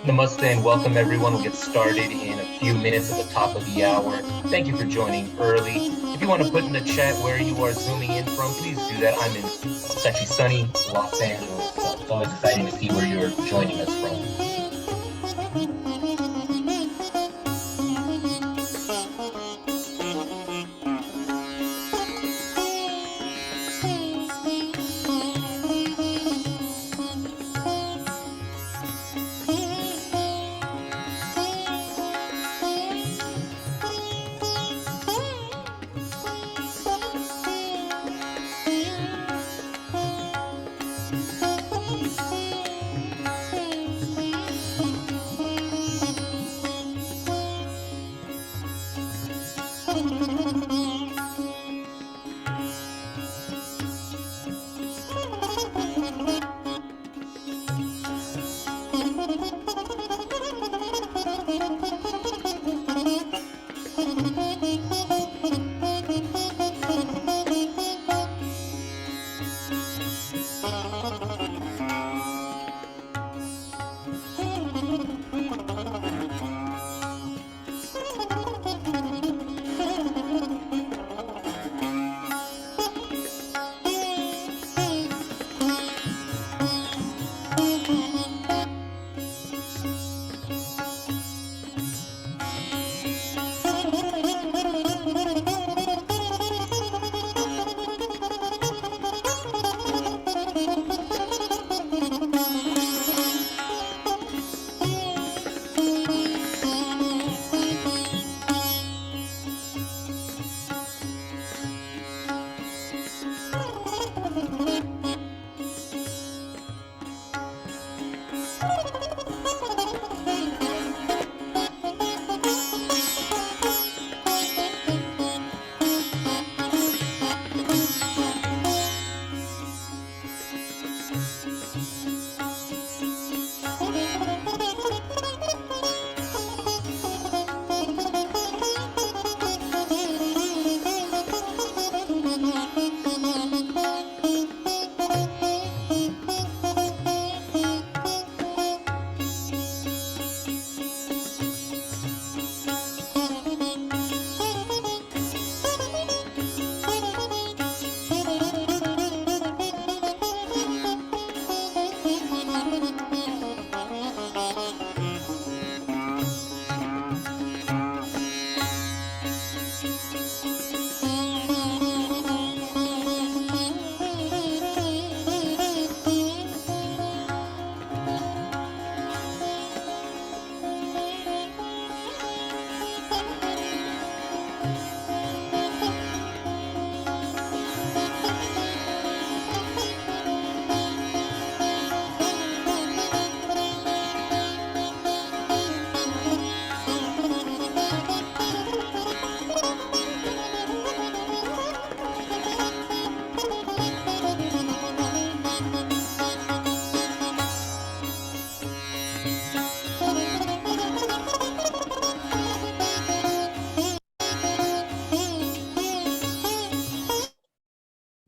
Namaste and welcome everyone. We'll get started in a few minutes at the top of the hour. Thank you for joining early. If you want to put in the chat where you are zooming in from, please do that. It's actually sunny Los Angeles, so it's always exciting to see where you're joining us from.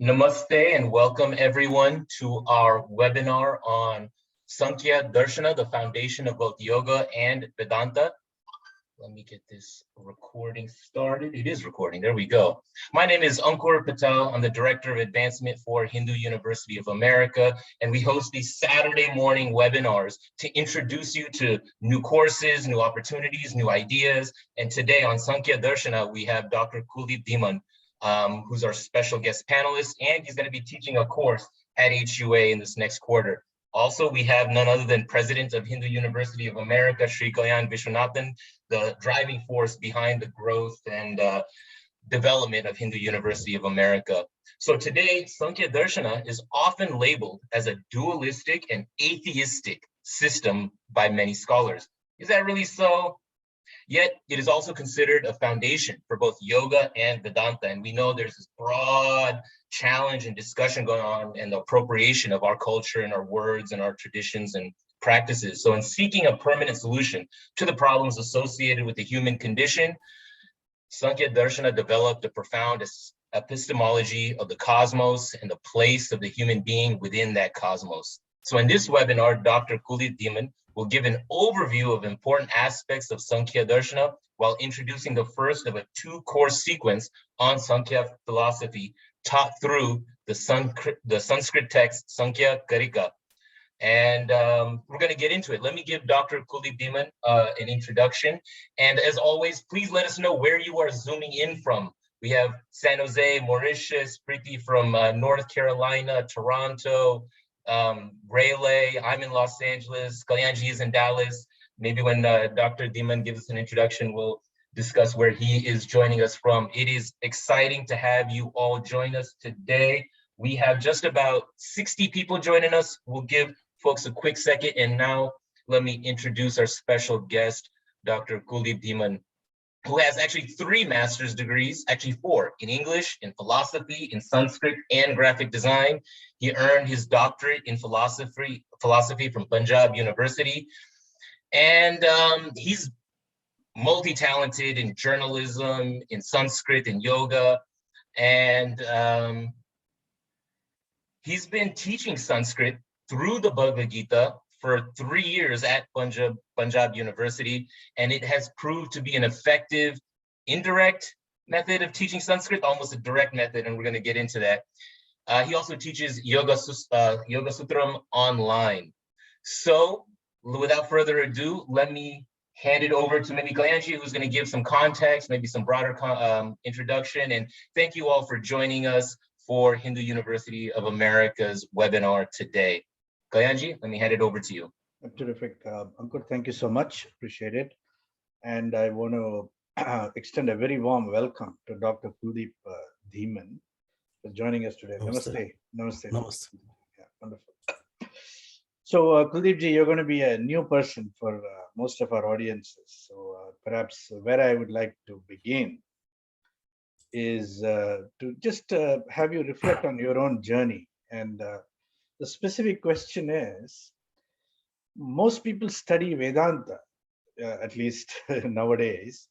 Namaste and welcome everyone to our webinar on Sankhya Darshana, the foundation of both yoga and Vedanta. Let me get this recording started. It is recording, there we go. My name is Ankur Patel. I'm the Director of Advancement for Hindu University of America, and we host these Saturday morning webinars to introduce you to new courses, new opportunities, new ideas. And today on Sankhya Darshana, we have Dr. Kuldeep Dhiman, who's our special guest panelist, and he's going to be teaching a course at HUA in this next quarter. Also, we have none other than President of Hindu University of America, Sri Kalyan Vishwanathan, the driving force behind the growth and development of Hindu University of America. So today, Sankhya Darshana is often labeled as a dualistic and atheistic system by many scholars. Is that really so? Yet it is also considered a foundation for both yoga and Vedanta. And we know there's this broad challenge and discussion going on in the appropriation of our culture and our words and our traditions and practices. So in seeking a permanent solution to the problems associated with the human condition, Sankhya Darshana developed a profound epistemology of the cosmos and the place of the human being within that cosmos. So in this webinar, Dr. Kuldeep Dhiman will give an overview of important aspects of Sankhya Darshana while introducing the first of a two-course sequence on Sankhya philosophy taught through the Sanskrit text Sankhya Karika. And we're going to get into it. Let me give Dr. Kuldeep Dhiman an introduction. And as always, please let us know where you are zooming in from. We have San Jose, Mauritius, Preeti from North Carolina, Toronto, Rayleigh, I'm in Los Angeles, Kalyanji is in Dallas. Maybe when Dr. Dhiman gives us an introduction, we'll discuss where he is joining us from. It is exciting to have you all join us today. We have just about 60 people joining us. We'll give folks a quick second. And now let me introduce our special guest, Dr. Kuldeep Dhiman, who has actually 3 master's degrees, actually 4, in English, in philosophy, in Sanskrit, and graphic design. He earned his doctorate in philosophy from Punjab University. And he's multi-talented in journalism, in Sanskrit, in yoga. And he's been teaching Sanskrit through the Bhagavad Gita for 3 years at Punjab University, and it has proved to be an effective indirect method of teaching Sanskrit, almost a direct method, and we're going to get into that. He also teaches Yoga Sutram online. So without further ado, let me hand it over to maybe Kalyanji, who's going to give some context, maybe some broader introduction. And thank you all for joining us for Hindu University of America's webinar today. Kalyanji, let me hand it over to you. Terrific. Ankur, thank you so much. Appreciate it. And I want to extend a very warm welcome to Dr. Kuldeep Dhiman for joining us today. Namaste. Namaste. Namaste. Yeah, wonderful. So, Kuldeep ji, you're going to be a new person for most of our audiences. So, perhaps where I would like to begin is to just have you reflect on your own journey. And the specific question is, most people study Vedanta, at least nowadays,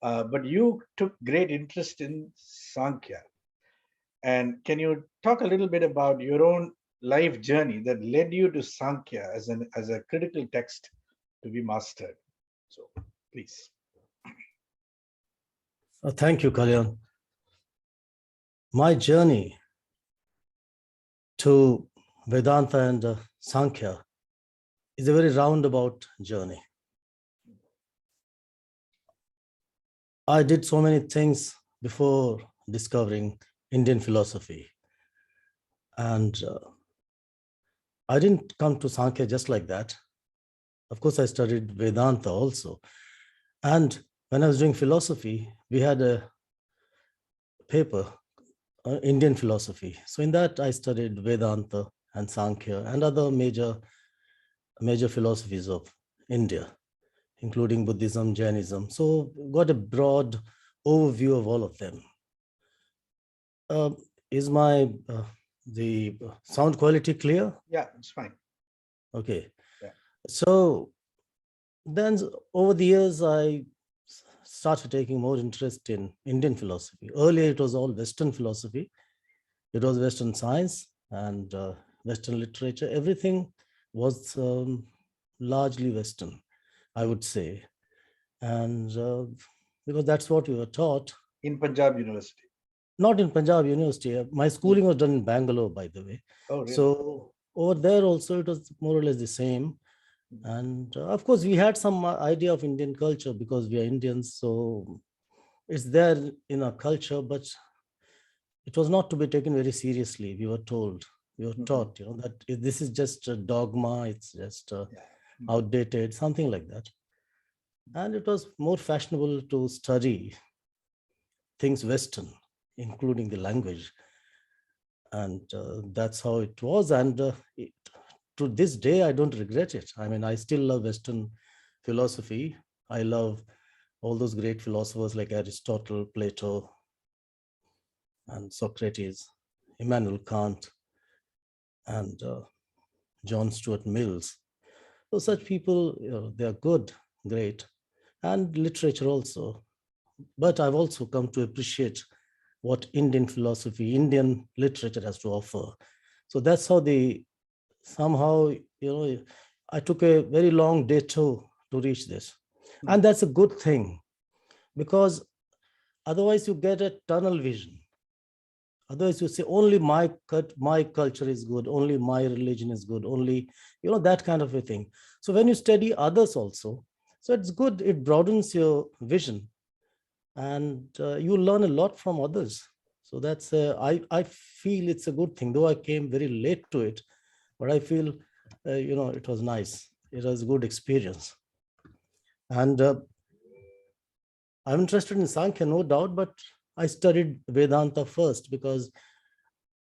but you took great interest in Sankhya. And can you talk a little bit about your own life journey that led you to Sankhya as a critical text to be mastered? So, please. Thank you, Kalyan. My journey to Vedanta and Sankhya is a very roundabout journey. I did so many things before discovering Indian philosophy. And I didn't come to Sankhya just like that. Of course, I studied Vedanta also. And when I was doing philosophy, we had a paper, Indian philosophy. So in that, I studied Vedanta and Sankhya and other major philosophies of India, including Buddhism, Jainism. So got a broad overview of all of them. Is my the sound quality clear? Yeah, it's fine. Okay. Yeah. So then over the years, I started taking more interest in Indian philosophy. Earlier, it was all Western philosophy. It was Western science and Western literature. Everything was largely Western, I would say. And because that's what we were taught. In Punjab University. Not in Punjab University. My schooling was done in Bangalore, by the way. Oh, really? So over there also, it was more or less the same. And of course, we had some idea of Indian culture because we are Indians. So it's there in our culture, but it was not to be taken very seriously. We were told, we were taught, that this is just a dogma. It's just outdated, something like that. And it was more fashionable to study things Western, including the language. And that's how it was. And to this day, I don't regret it. I mean, I still love Western philosophy. I love all those great philosophers like Aristotle, Plato, and Socrates, Immanuel Kant, and John Stuart Mills. So such people, they are good, great, and literature also. But I've also come to appreciate what Indian philosophy, Indian literature has to offer. So that's how somehow, I took a very long detour to reach this. And that's a good thing, because otherwise you get a tunnel vision. Otherwise you say only my culture is good, only my religion is good, only, that kind of a thing. So when you study others also, so it's good, it broadens your vision, and you learn a lot from others. So that's, I feel it's a good thing, though I came very late to it, but I feel, it was nice. It was a good experience. And I'm interested in Sankhya, no doubt, but I studied Vedanta first because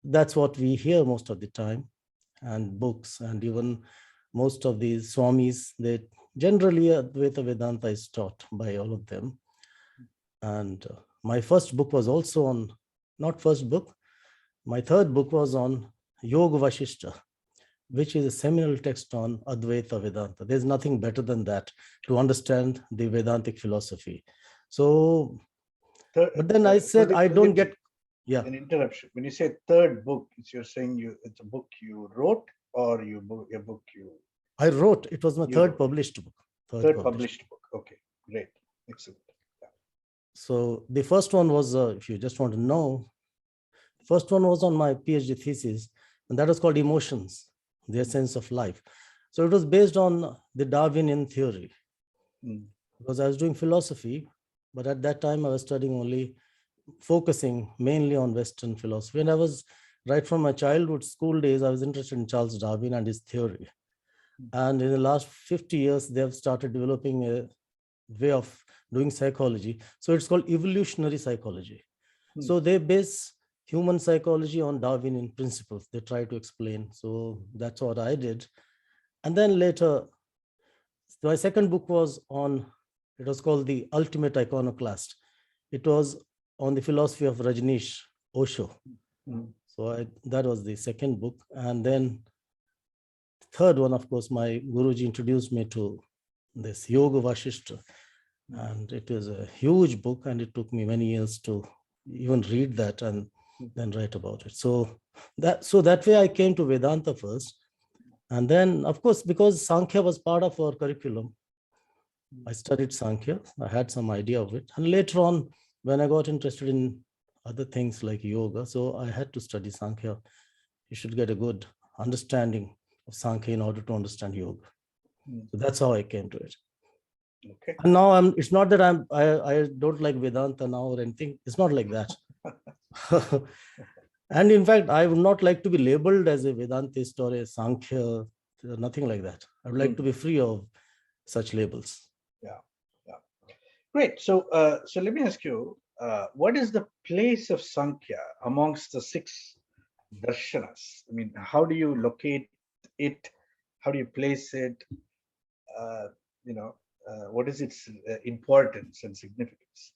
that's what we hear most of the time, and books, and even most of these Swamis, they generally Advaita Vedanta is taught by all of them. And my first book was also on, not first book, my third book was on Yoga Vashishta, which is a seminal text on Advaita Vedanta. There's nothing better than that to understand the Vedantic philosophy. So, but then I said, I don't get, an interruption. When you say third book, you're saying it's a book you wrote, or a book you... I wrote, it was my third published book. Third published book. Okay, great. Excellent. Yeah. So the first one was, if you just want to know, the first one was on my PhD thesis, and that was called Emotions, the Essence of Life. So it was based on the Darwinian theory, because I was doing philosophy, but at that time I was studying focusing mainly on Western philosophy. And I was, right from my childhood school days, I was interested in Charles Darwin and his theory. And in the last 50 years, they have started developing a way of doing psychology. So it's called evolutionary psychology. So they base human psychology on Darwinian principles. They try to explain. So that's what I did. And then later, my second book was on, it was called The Ultimate Iconoclast. It was on the philosophy of Rajneesh Osho. So that was the second book. And then third one, of course, my Guruji introduced me to this Yoga Vashishta. And it is a huge book, and it took me many years to even read that and then write about it. So that way I came to Vedanta first. And then, of course, because Sankhya was part of our curriculum, I studied Sankhya. I had some idea of it. And later on, when I got interested in other things like yoga, so I had to study Sankhya. You should get a good understanding of Sankhya in order to understand yoga. So that's how I came to it. Okay. And now it's not that I don't like Vedanta now or anything. It's not like that. And in fact, I would not like to be labeled as a Vedantist or a Sankhya, nothing like that. I would like to be free of such labels. Yeah. Great. So let me ask you, what is the place of Sankhya amongst the 6 darshanas? I mean, how do you locate it? How do you place it? What is its importance and significance?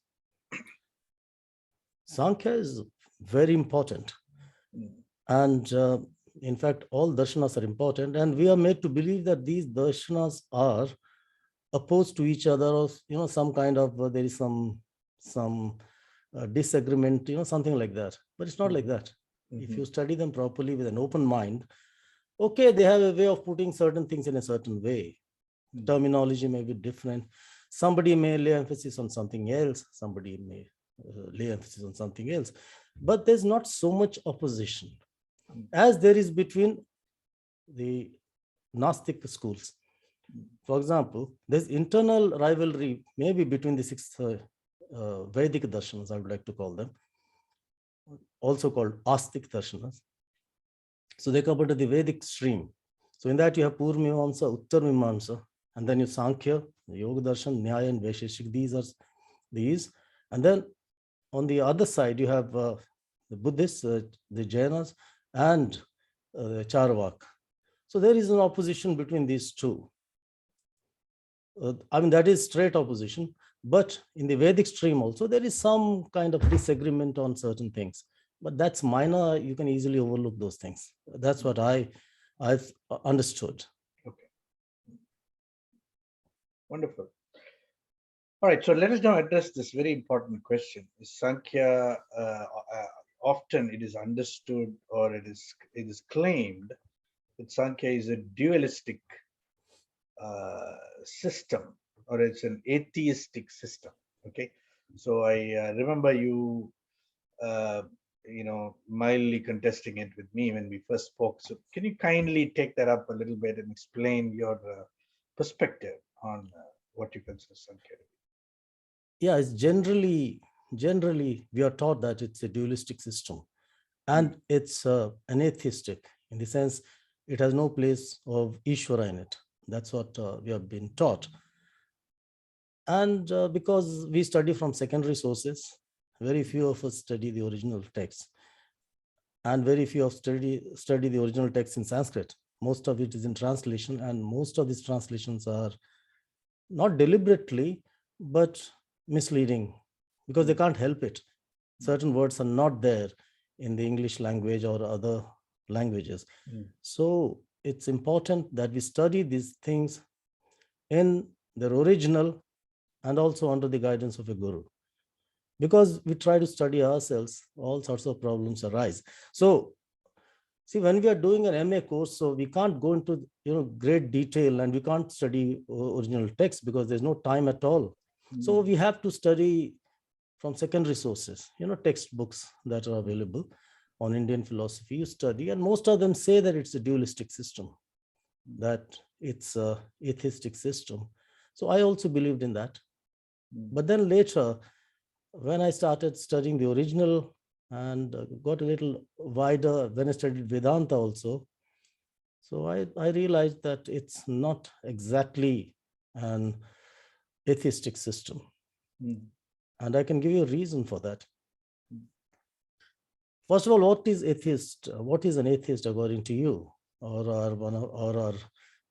Sankhya is very important. And in fact, all darshanas are important. And we are made to believe that these darshanas are opposed to each other, or some kind of there is some disagreement, something like that. But it's not like that. If you study them properly with an open mind, okay, they have a way of putting certain things in a certain way. Terminology may be different. Somebody may lay emphasis on something else. Somebody may lay emphasis on something else. But there's not so much opposition as there is between the Gnostic schools. For example, there's internal rivalry maybe between the six Vedic darshanas, I would like to call them, also called Astic darshanas. So they come under the Vedic stream. So in that you have Purva Mimamsa, Uttar Mimamsa, and then you Sankhya, Yoga Darshan, Nyaya, and Vaisheshik. These are these. And then on the other side, you have the Buddhists, the Jainas, and the Charvak. So there is an opposition between these two. I mean, that is straight opposition. But in the Vedic stream also, there is some kind of disagreement on certain things. But that's minor. You can easily overlook those things. That's what I've understood. Okay. Wonderful. All right, so let us now address this very important question. Is Sankhya, often it is understood or it is claimed that Sankhya is a dualistic system, or it's an atheistic system. Okay, so I remember you, mildly contesting it with me when we first spoke. So can you kindly take that up a little bit and explain your perspective on what you consider Sankhya? Yeah, it's generally we are taught that it's a dualistic system, and it's an atheistic in the sense it has no place of Ishvara in it. That's what we have been taught. And because we study from secondary sources, very few of us study the original text, and very few of study the original text in Sanskrit. Most of it is in translation, and most of these translations are not deliberately, but misleading, because they can't help it. Certain words are not there in the English language or other languages. So it's important that we study these things in their original and also under the guidance of a guru. Because we try to study ourselves, all sorts of problems arise. So see, when we are doing an MA course, so we can't go into great detail, and we can't study original text because there's no time at all. So we have to study from secondary sources, textbooks that are available on Indian philosophy. You study, and most of them say that it's a dualistic system, that it's a atheistic system. So I also believed in that. But then later, when I started studying the original and got a little wider, when I studied Vedanta also, so I realized that it's not exactly an atheistic system. And I can give you a reason for that. First of all, what is atheist? What is an atheist according to you or our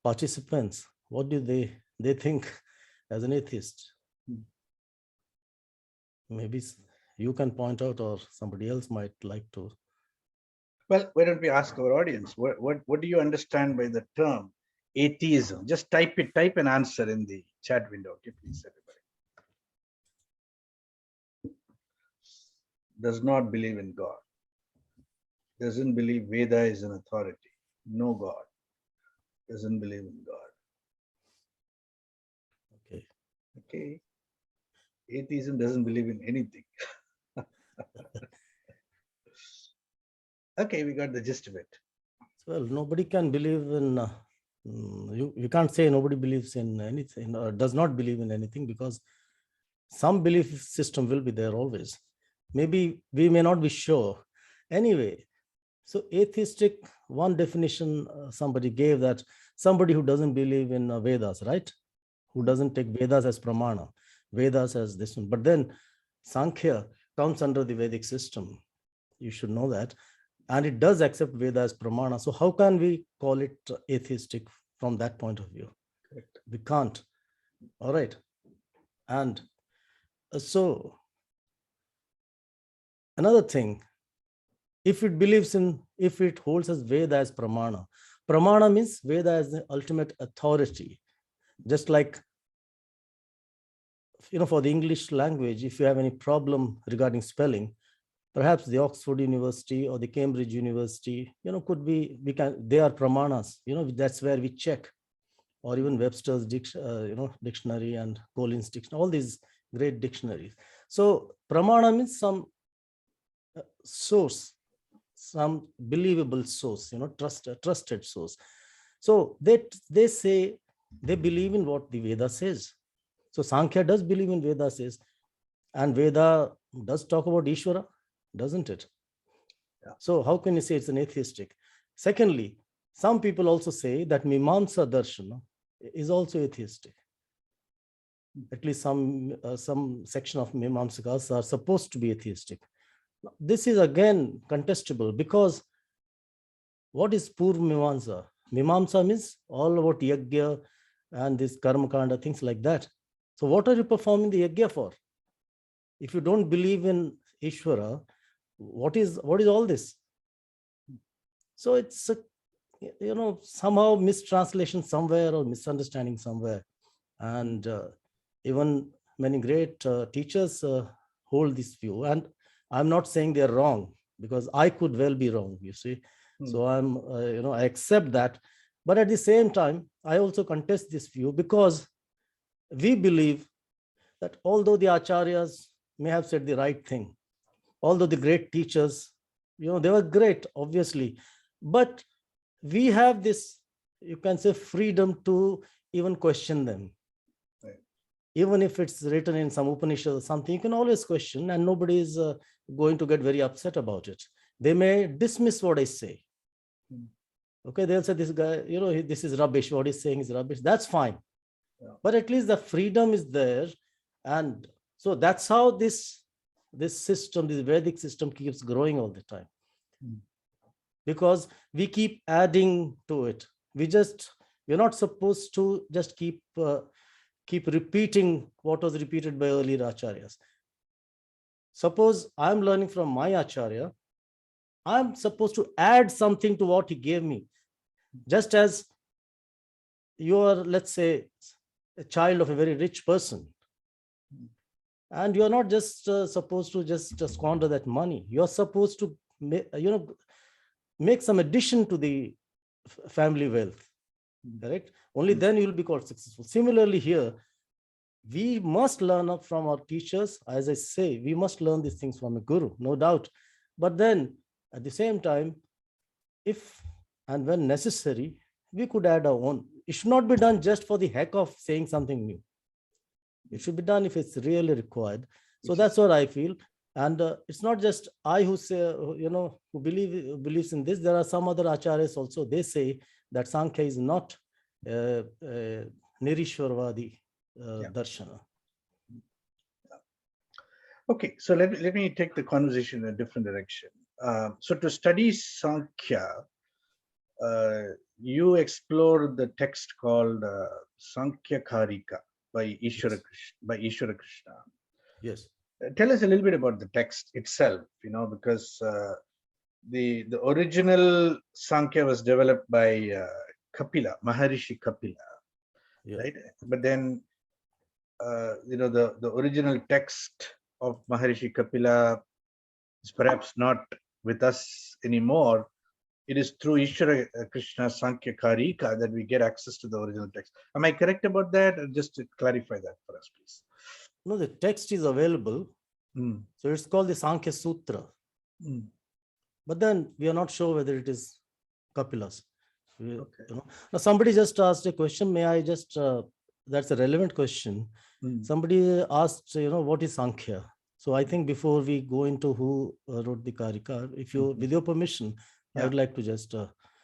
participants? What do they think as an atheist? Maybe you can point out, or somebody else might like to. Well, why don't we ask our audience? What do you understand by the term atheism? Just type an answer in the chat window. Okay, please, everybody. Does not believe in God. Doesn't believe Veda is an authority. No God. Doesn't believe in God. Okay. Okay. Atheism doesn't believe in anything. Okay, we got the gist of it. Well, nobody can believe in, you can't say nobody believes in anything or does not believe in anything, because some belief system will be there always. Maybe we may not be sure. Anyway, so atheistic, one definition somebody gave, that somebody who doesn't believe in Vedas, right? Who doesn't take Vedas as pramana, Vedas as this one. But then Sankhya comes under the Vedic system. You should know that. And it does accept Veda as pramana. So how can we call it atheistic from that point of view? Correct. We can't. All right. And so another thing, if it holds as Veda as pramana, pramana means Veda as the ultimate authority. Just like, for the English language, if you have any problem regarding spelling, Perhaps the Oxford University or the Cambridge University, could be, they are pramanas, that's where we check, or even Webster's dictionary and Collins dictionary, all these great dictionaries. So pramana means some source, some believable source, trusted source. So they say they believe in what the Veda says. So Sankhya does believe in Veda says, and Veda does talk about Ishvara, doesn't it? Yeah. So how can you say it's an atheistic? Secondly, some people also say that Mimamsa Darshana is also atheistic. At least some section of Mimamsakas are supposed to be atheistic. This is again contestable, because what is Purva Mimamsa? Mimamsa means all about yajna and this karma kanda, things like that. So what are you performing the yajna for? If you don't believe in Ishvara, what is all this? So it's somehow mistranslation somewhere or misunderstanding somewhere. And even many great teachers hold this view. And I'm not saying they're wrong, because I could well be wrong, you see. So I'm, I accept that. But at the same time, I also contest this view, because we believe that although the acharyas may have said the right thing, although the great teachers, they were great, obviously, but we have this, you can say, freedom to even question them. Right. Even if it's written in some Upanishad or something, you can always question, and nobody is going to get very upset about it. They may dismiss what I say. Okay, they'll say, this guy, this is rubbish, what he's saying is rubbish. That's fine. Yeah. But at least the freedom is there. And so that's how this system, this Vedic system, keeps growing all the time. Because we keep adding to it. We're not supposed to just keep repeating what was repeated by earlier acharyas. Suppose I'm learning from my acharya, I'm supposed to add something to what he gave me. Just as you are, let's say, a child of a very rich person, and you're not just supposed to just squander that money. You're supposed to make some addition to the family wealth, correct? Only then you'll be called successful. Similarly here, we must learn up from our teachers. As I say, we must learn these things from a guru, no doubt. But then at the same time, if and when necessary, we could add our own. It should not be done just for the heck of saying something new. It should be done if it's really required. So that's what I feel. And it's not just I who say, who believes in this. There are some other acharyas also. They say that Sankhya is not Nirishwarvadi darshana. Okay, so let me take the conversation in a different direction. So to study Sankhya, you explore the text called Sankhya Karika by Ishvara Krishna. Yes. Tell us a little bit about the text itself, because the original Sankhya was developed by Kapila, Maharishi Kapila, right? But then, the original text of Maharishi Kapila is perhaps not with us anymore. It is through Ishvara Krishna Sankhya Karika that we get access to the original text. Am I correct about that? Or just to clarify that for us, please. No, the text is available. So it's called the Sankhya Sutra. But then we are not sure whether it is Kapila's. Okay. Now somebody just asked a question. May I just, that's a relevant question. Somebody asked, what is Sankhya? So I think before we go into who wrote the Karika, if you, with your permission, I would like to just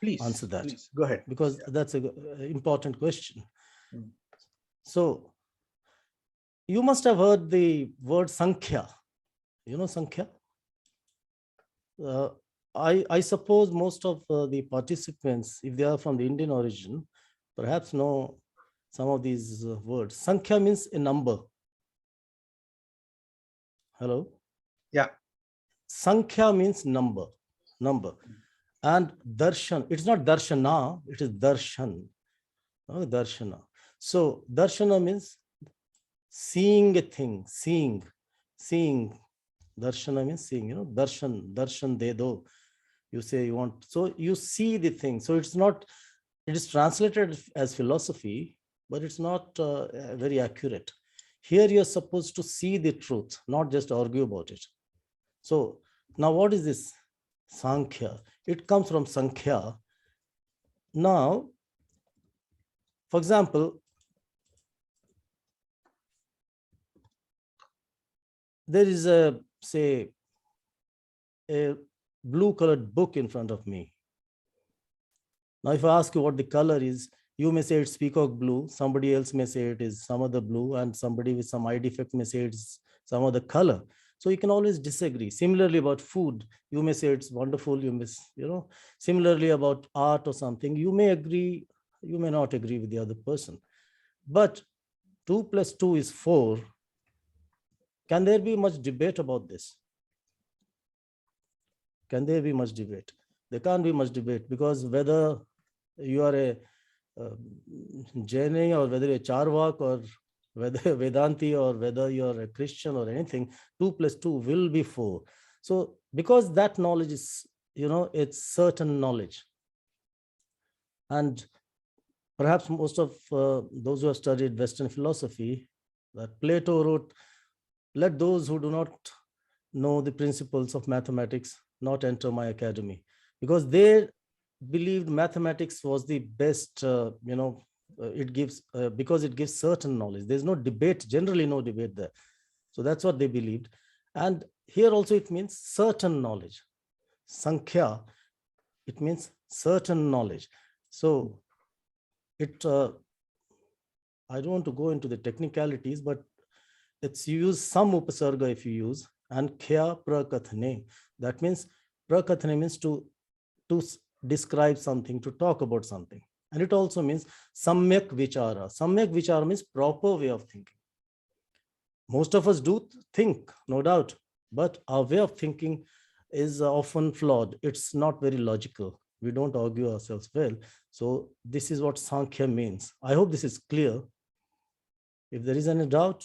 answer that. Please, go ahead. Because that's an important question. So you must have heard the word Sankhya. You know Sankhya? I suppose most of the participants, if they are from the Indian origin, perhaps know some of these words. Sankhya means a number. Hello? Yeah. Sankhya means number. And darshan, it's not darshana, it is darshan. Darshana. So darshana means seeing a thing, seeing. Darshana means seeing, darshan de do. You say you want, so you see the thing. So it's not, it is translated as philosophy, but it's not very accurate. Here you're supposed to see the truth, not just argue about it. So now what is this Sankhya? It comes from Sankhya. Now, for example, there is a, say, a blue colored book in front of me. Now, if I ask you what the color is, you may say it's peacock blue. Somebody else may say it is some other blue, and somebody with some eye defect may say it's some other color. So you can always disagree. Similarly, about food, you may say it's wonderful. You may, similarly about art or something, you may agree, you may not agree with the other person. But 2 plus 2 is 4. Can there be much debate about this? Can there be much debate? There can't be much debate, because whether you are a Jaini or whether you're a Charvak or whether Vedanti or whether you're a Christian or anything, 2 plus 2 will be 4. So because that knowledge is, it's certain knowledge. And perhaps most of those who have studied Western philosophy, that Plato wrote, let those who do not know the principles of mathematics not enter my academy, because they believed mathematics was the best, it gives, because it gives certain knowledge. There's no debate, generally no debate there. So that's what they believed. And here also it means certain knowledge. Sankhya, it means certain knowledge. So it, I don't want to go into the technicalities, but it's use some upasarga if you use, and kya prakathane. That means prakathane means to describe something, to talk about something. And it also means samyak vichara. Samyak vichara means proper way of thinking. Most of us do think, no doubt, but our way of thinking is often flawed. It's not very logical. We don't argue ourselves well. So this is what Sankhya means. I hope this is clear. If there is any doubt,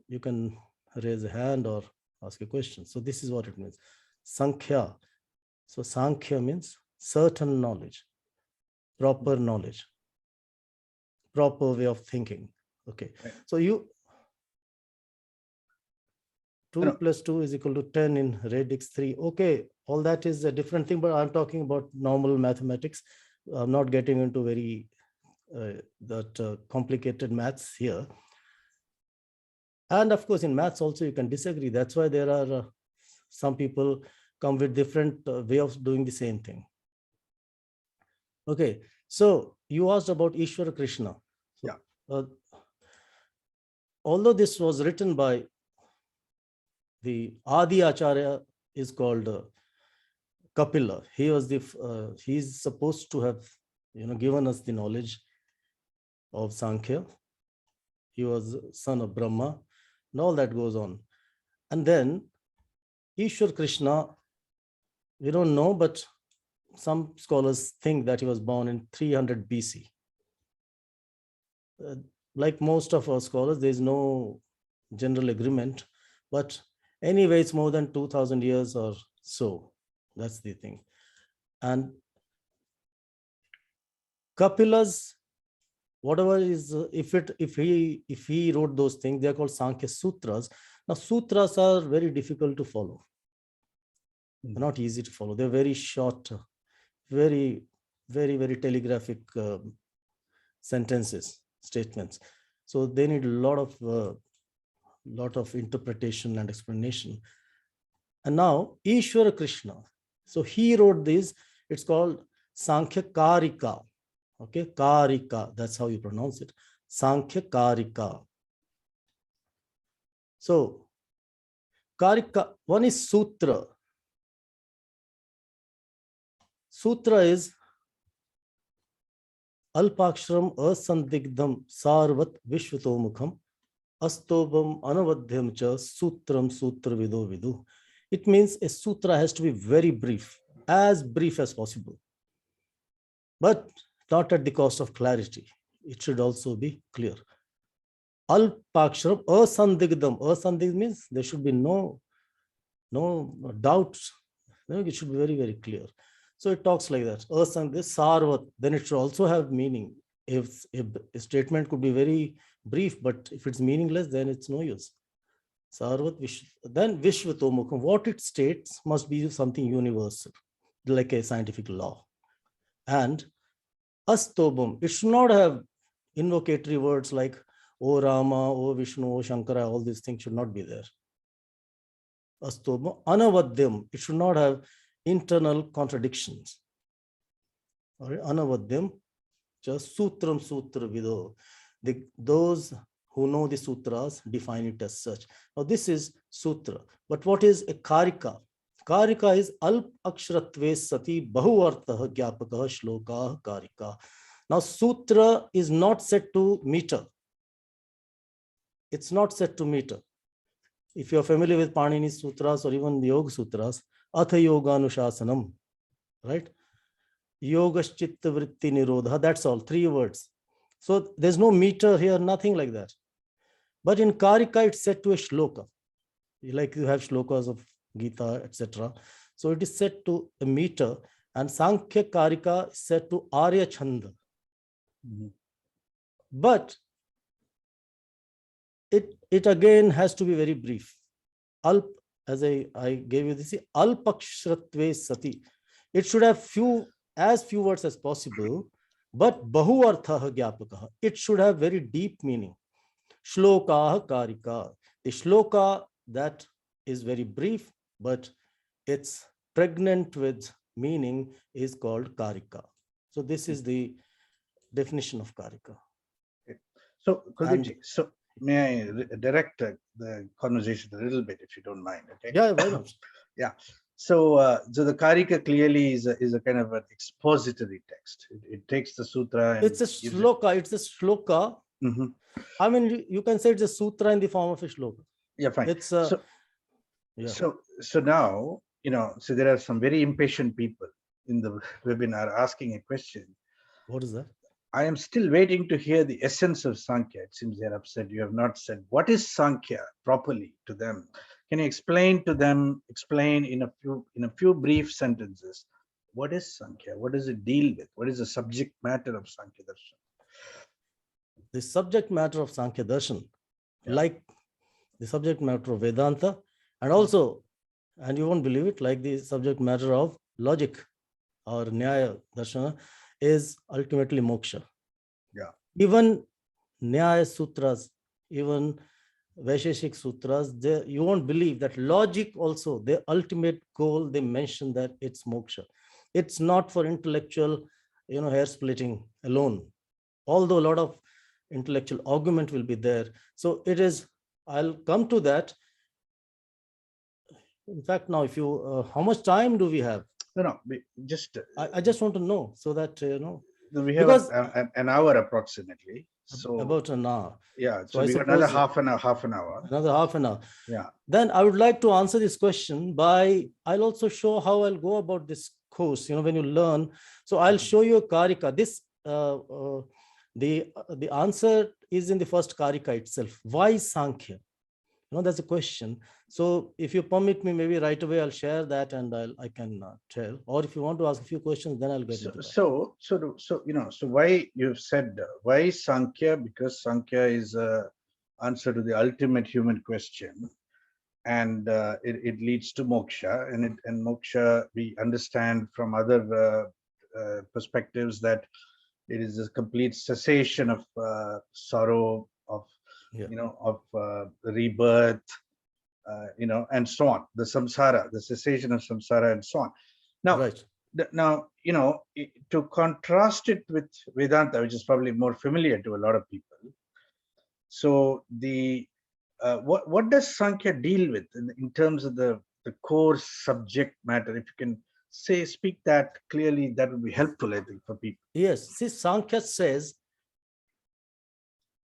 you can raise a hand or ask a question. So this is what it means. Sankhya. So Sankhya means certain knowledge, proper knowledge, proper way of thinking. Okay. Right. So 2 plus 2 is equal to 10 in radix 3. Okay. All that is a different thing, but I'm talking about normal mathematics. I'm not getting into very complicated maths here. And of course, in maths also you can disagree. That's why there are some people come with different way of doing the same thing. Okay, so you asked about Ishvara Krishna. So, yeah. Although this was written by the Adi Acharya, is called Kapila. He was the he's supposed to have given us the knowledge of Sankhya. He was son of Brahma, and all that goes on. And then Ishwar Krishna, we don't know, but some scholars think that he was born in 300 BC. Like most of our scholars, there is no general agreement, but anyway, it's more than 2000 years or so. That's the thing. And Kapila's, whatever is, if he wrote those things, they are called Sankhya Sutras. Now, sutras are very difficult to follow. They're not easy to follow. They're very short, very, very, very telegraphic sentences, statements. So they need a lot of interpretation and explanation. And now Ishvara Krishna. So he wrote this. It's called Sankhya Karika. Okay, Karika. That's how you pronounce it. Sankhya Karika. So Karika, one is Sutra. Sutra is Alpakshram Asandigdham Sarvat Vishvatomukham Astobam Anavadhyam Cha Sutram Sutra Vido Vidu. It means a sutra has to be very brief as possible, but not at the cost of clarity. It should also be clear. Alpakshram Asandigdham. Asandigdham means there should be no no doubts. No, it should be very, very clear. So it talks like that. Asang this sarvat, then it should also have meaning. If a statement could be very brief, but if it's meaningless, then it's no use. Sarvat then Vishvatomukam, what it states must be something universal, like a scientific law. And Astobam, it should not have invocatory words like O Rama, O Vishnu, O Shankara, all these things should not be there. Astobam, Anavadyam, it should not have internal contradictions. All right, Anavadyam, just Sutram Sutra Vido. Those who know the sutras define it as such. Now this is sutra, but what is a karika? Karika is alp aksharatve sati bahuvartah gyapakah shloka karika. Now sutra is not set to meter. It's not set to meter. If you're familiar with Panini's sutras or even the Yoga sutras, atha yoga anushasanam, right? Yogaschitta vritti nirodha, that's all, 3 words. So there's no meter here, nothing like that. But in Karika, it's set to a shloka. Like you have shlokas of Gita, etc. So it is set to a meter, and Sankhya Karika is set to Arya Chanda. Mhm. But it again has to be very brief. Alp, as I gave you this, Alpakshratve Sati. It should have as few words as possible, but Bahu Artha Gyapakaha. It should have very deep meaning. Shloka Karika. The shloka that is very brief, but it's pregnant with meaning is called Karika. So this is the definition of Karika. So, Kuldeepji, And- so may I direct the conversation a little bit, if you don't mind? Okay. Yeah, why not? So, so the Karika clearly is a kind of an expository text. It takes the sutra. And It's a gives it- shloka. It's a shloka. Mhm. I mean, you can say it's a sutra in the form of a shloka. Yeah, fine. It's So, yeah. so now, so there are some very impatient people in the webinar asking a question. What is that? I am still waiting to hear the essence of Sankhya. It seems they're upset. You have not said what is Sankhya properly to them. Can you explain to them? Explain in a few brief sentences. What is Sankhya? What does it deal with? What is the subject matter of Sankhya Darshan? The subject matter of Sankhya Darshan, Yeah. like the subject matter of Vedanta, and also, and you won't believe it, like the subject matter of logic or Nyaya Darshana is ultimately moksha. Yeah. Even Nyaya Sutras, even Vaisheshik Sutras, you won't believe that logic also, the ultimate goal, they mention that it's moksha. It's not for intellectual, hair splitting alone. Although a lot of intellectual argument will be there. So it is, I'll come to that. In fact, now, if you, how much time do we have? No, just I just want to know so that, we have because- an hour approximately. So about an hour. yeah, so so I we got another suppose- half an hour. Another half an hour. Yeah. Then I would like to answer this question by, I'll also show how I'll go about this course, when you learn. So I'll show you a Karika. This, the answer is in the first Karika itself. Why Sankhya? That's a question. So if you permit me, maybe right away I'll share that and I can tell. Or if you want to ask a few questions, then I'll get into that. So why you've said why Sankhya? Because Sankhya is a answer to the ultimate human question, and it leads to moksha, and moksha we understand from other perspectives that it is a complete cessation of sorrow, of rebirth, and so on. The samsara, the cessation of samsara, and so on. Now, Right. To contrast it with Vedanta, which is probably more familiar to a lot of people. So what does Sankhya deal with in terms of the core subject matter? If you can speak that clearly, that would be helpful, I think, for people. Yes. See, Sankhya says,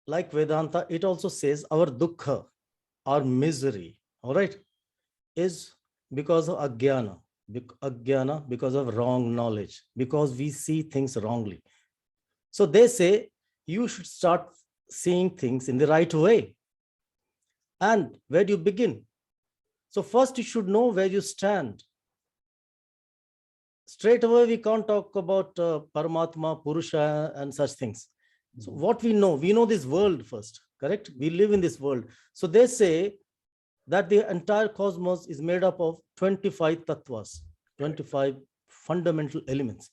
like Vedanta, it also says our dukkha, our misery, all right, is because of ajnana, because of wrong knowledge, because we see things wrongly. So they say you should start seeing things in the right way. And where do you begin? So first you should know where you stand. Straight away, we can't talk about Paramatma, Purusha, and such things. So what we know this world first, correct? We live in this world. So they say that the entire cosmos is made up of 25 tattvas, 25 fundamental elements.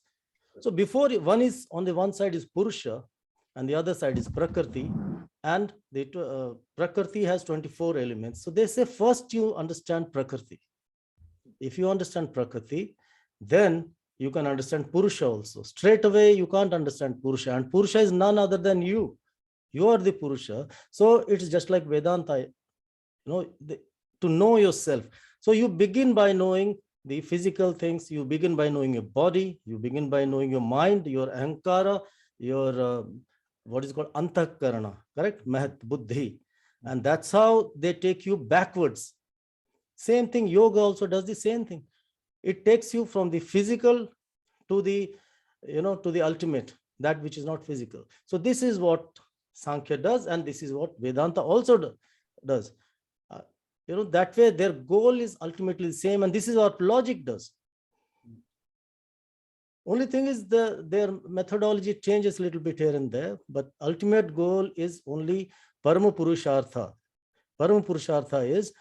So before one is on the one side is Purusha and the other side is Prakriti, and the Prakriti has 24 elements. So they say first you understand Prakriti. If you understand Prakriti, then you can understand Purusha also. Straight away, you can't understand Purusha, and Purusha is none other than you. You are the Purusha. So it's just like Vedanta, to know yourself. So you begin by knowing the physical things, you begin by knowing your body, you begin by knowing your mind, your ahankara, your what is called antakarana, correct? Mahat buddhi. And that's how they take you backwards. Same thing, yoga also does the same thing. It takes you from the physical to the, to the ultimate, that which is not physical. So this is what Sankhya does, and this is what Vedanta also does. That way their goal is ultimately the same, and this is what logic does. Only thing is their methodology changes a little bit here and there, but ultimate goal is only Parama Purushartha. Parama Purushartha is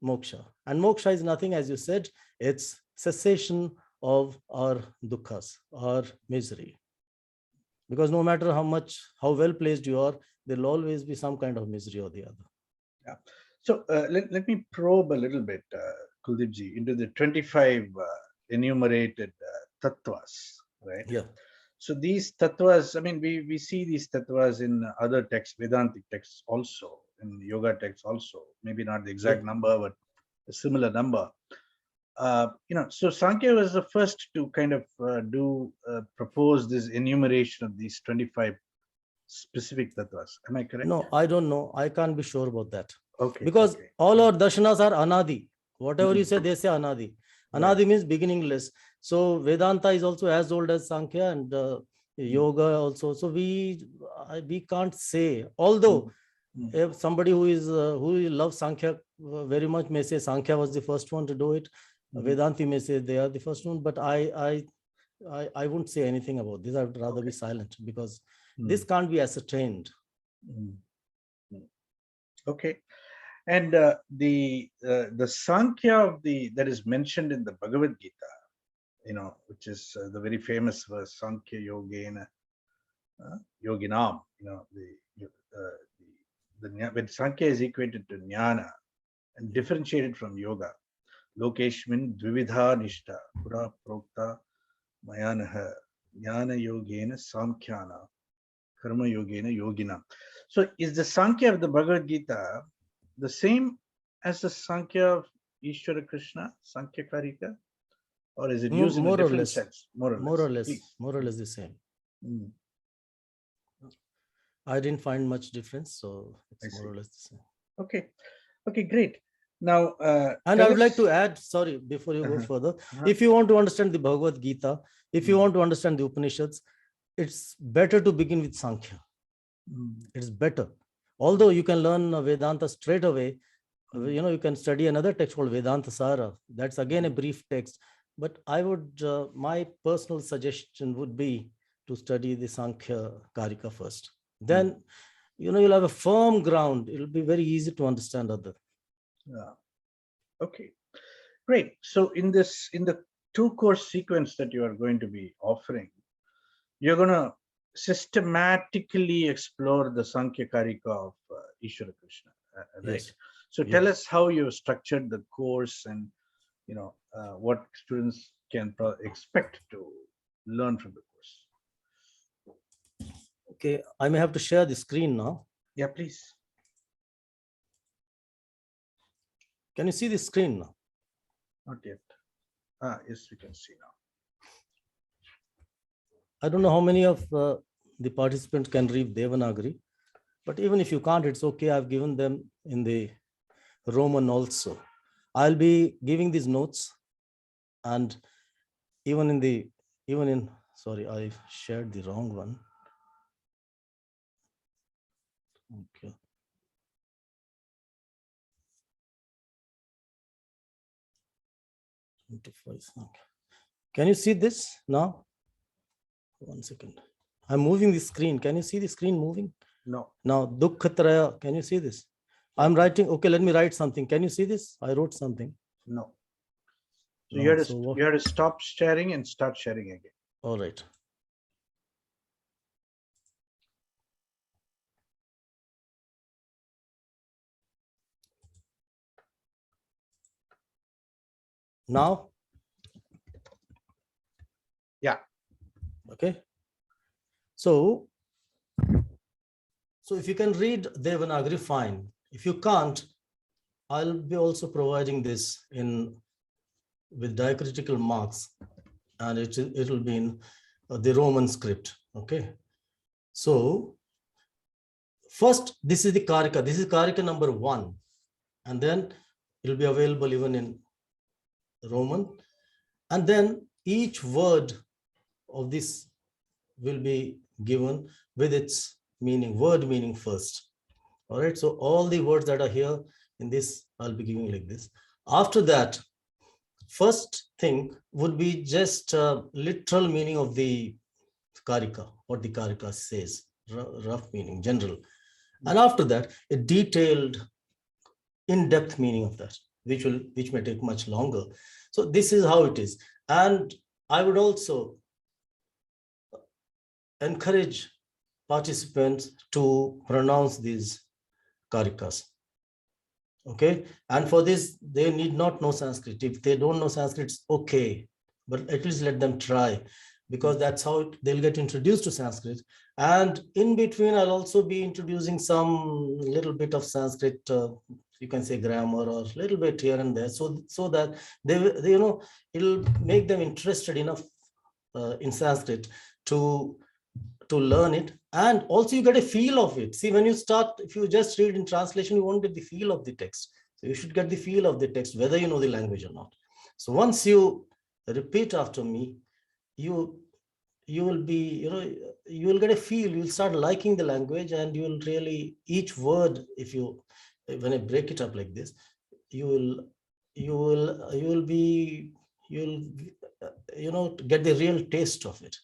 moksha, and moksha is nothing, as you said, it's cessation of our dukkhas, our misery. Because no matter how well placed you are, there'll always be some kind of misery or the other. Yeah. So let me probe a little bit, Kuldeepji, into the 25 enumerated tattvas, right? Yeah. So these tattvas, I mean, we see these tattvas in other texts, Vedantic texts also, in yoga texts also, maybe not the exact number, but a similar number. So Sankhya was the first to kind of propose this enumeration of these 25 specific tattvas. Am I correct? No, I don't know. I can't be sure about that. Okay. Because okay. all our darshanas are anadi. Whatever you say, they say anadi. Anadi Right. means beginningless. So Vedanta is also as old as Sankhya, and yoga also. So we can't say. Although if somebody who loves Sankhya very much may say Sankhya was the first one to do it, Vedanti may say they are the first one, but I won't say anything about this. I would rather be silent, because this can't be ascertained. Okay. And the Sankhya of that is mentioned in the Bhagavad Gita, which is the very famous verse, Sankhya Yogena Yoginam, when Sankhya is equated to Jnana and differentiated from Yoga, Lokeshmin Dvividha Nishta Pura Prokta Mayanaha Jnana Yogena Samkhyana Karma Yogena Yogina. So is the Sankhya of the Bhagavad Gita the same as the Sankhya of Ishvara Krishna, Sankhya Karika? Or is it used in a different sense? More or less the same. I didn't find much difference, so it's more or less the same. Okay, great. Now, and I would like to add, sorry, before you go further, if you want to understand the Bhagavad Gita, if you want to understand the Upanishads, it's better to begin with Sankhya. It's better. Although you can learn Vedanta straight away, you can study another text called Vedanta Sara. That's again a brief text. But I would, my personal suggestion would be to study the Sankhya Karika first. Then, you'll have a firm ground. It'll be very easy to understand other. Yeah. Okay, great. So in the 2-course sequence that you are going to be offering, you're going to systematically explore the Sankhya Karika of Ishvara Krishna, right? Yes. So tell us how you structured the course, and what students can expect to learn from the course. Okay, I may have to share the screen now. Yeah, please. Can you see the screen now? Not yet. Yes, we can see now. I don't know how many of the participants can read Devanagari, but even if you can't, it's okay. I've given them in the Roman also. I'll be giving these notes, and sorry, I shared the wrong one. Okay. 25. Okay. Can you see this now? 1 second. I'm moving the screen. Can you see the screen moving? No. Now, Dukkhatraya, can you see this? I'm writing, okay, let me write something. Can you see this? I wrote something. No. So No, you have to so what- you have to stop sharing and start sharing again. All right. Now? Yeah. Okay. So if you can read Devanagari, fine. If you can't, I'll be also providing this with diacritical marks, and it will be in the Roman script. Okay. So first, this is the Karika. This is Karika number 1, and then it will be available even in Roman. And then each word of this will be given with its meaning, word meaning first. All right. So all the words that are here in this, I'll be giving like this. After that, first thing would be just literal meaning of the Karika, what the Karika says, rough meaning, general. And after that, a detailed, in-depth meaning of that, which may take much longer. So this is how it is. And I would also encourage participants to pronounce these Karikas. Okay. And for this, they need not know Sanskrit. If they don't know Sanskrit, it's okay. But at least let them try, because that's how they'll get introduced to Sanskrit. And in between, I'll also be introducing some little bit of Sanskrit, you can say grammar or a little bit here and there, so that they it'll make them interested enough in Sanskrit to learn it. And also you get a feel of it. See, when you start, if you just read in translation, you won't get the feel of the text. So you should get the feel of the text, whether you know the language or not. So once you repeat after me, you will be, you will get a feel, you'll start liking the language, and you will really, each word, when I break it up like this, you'll get the real taste of it.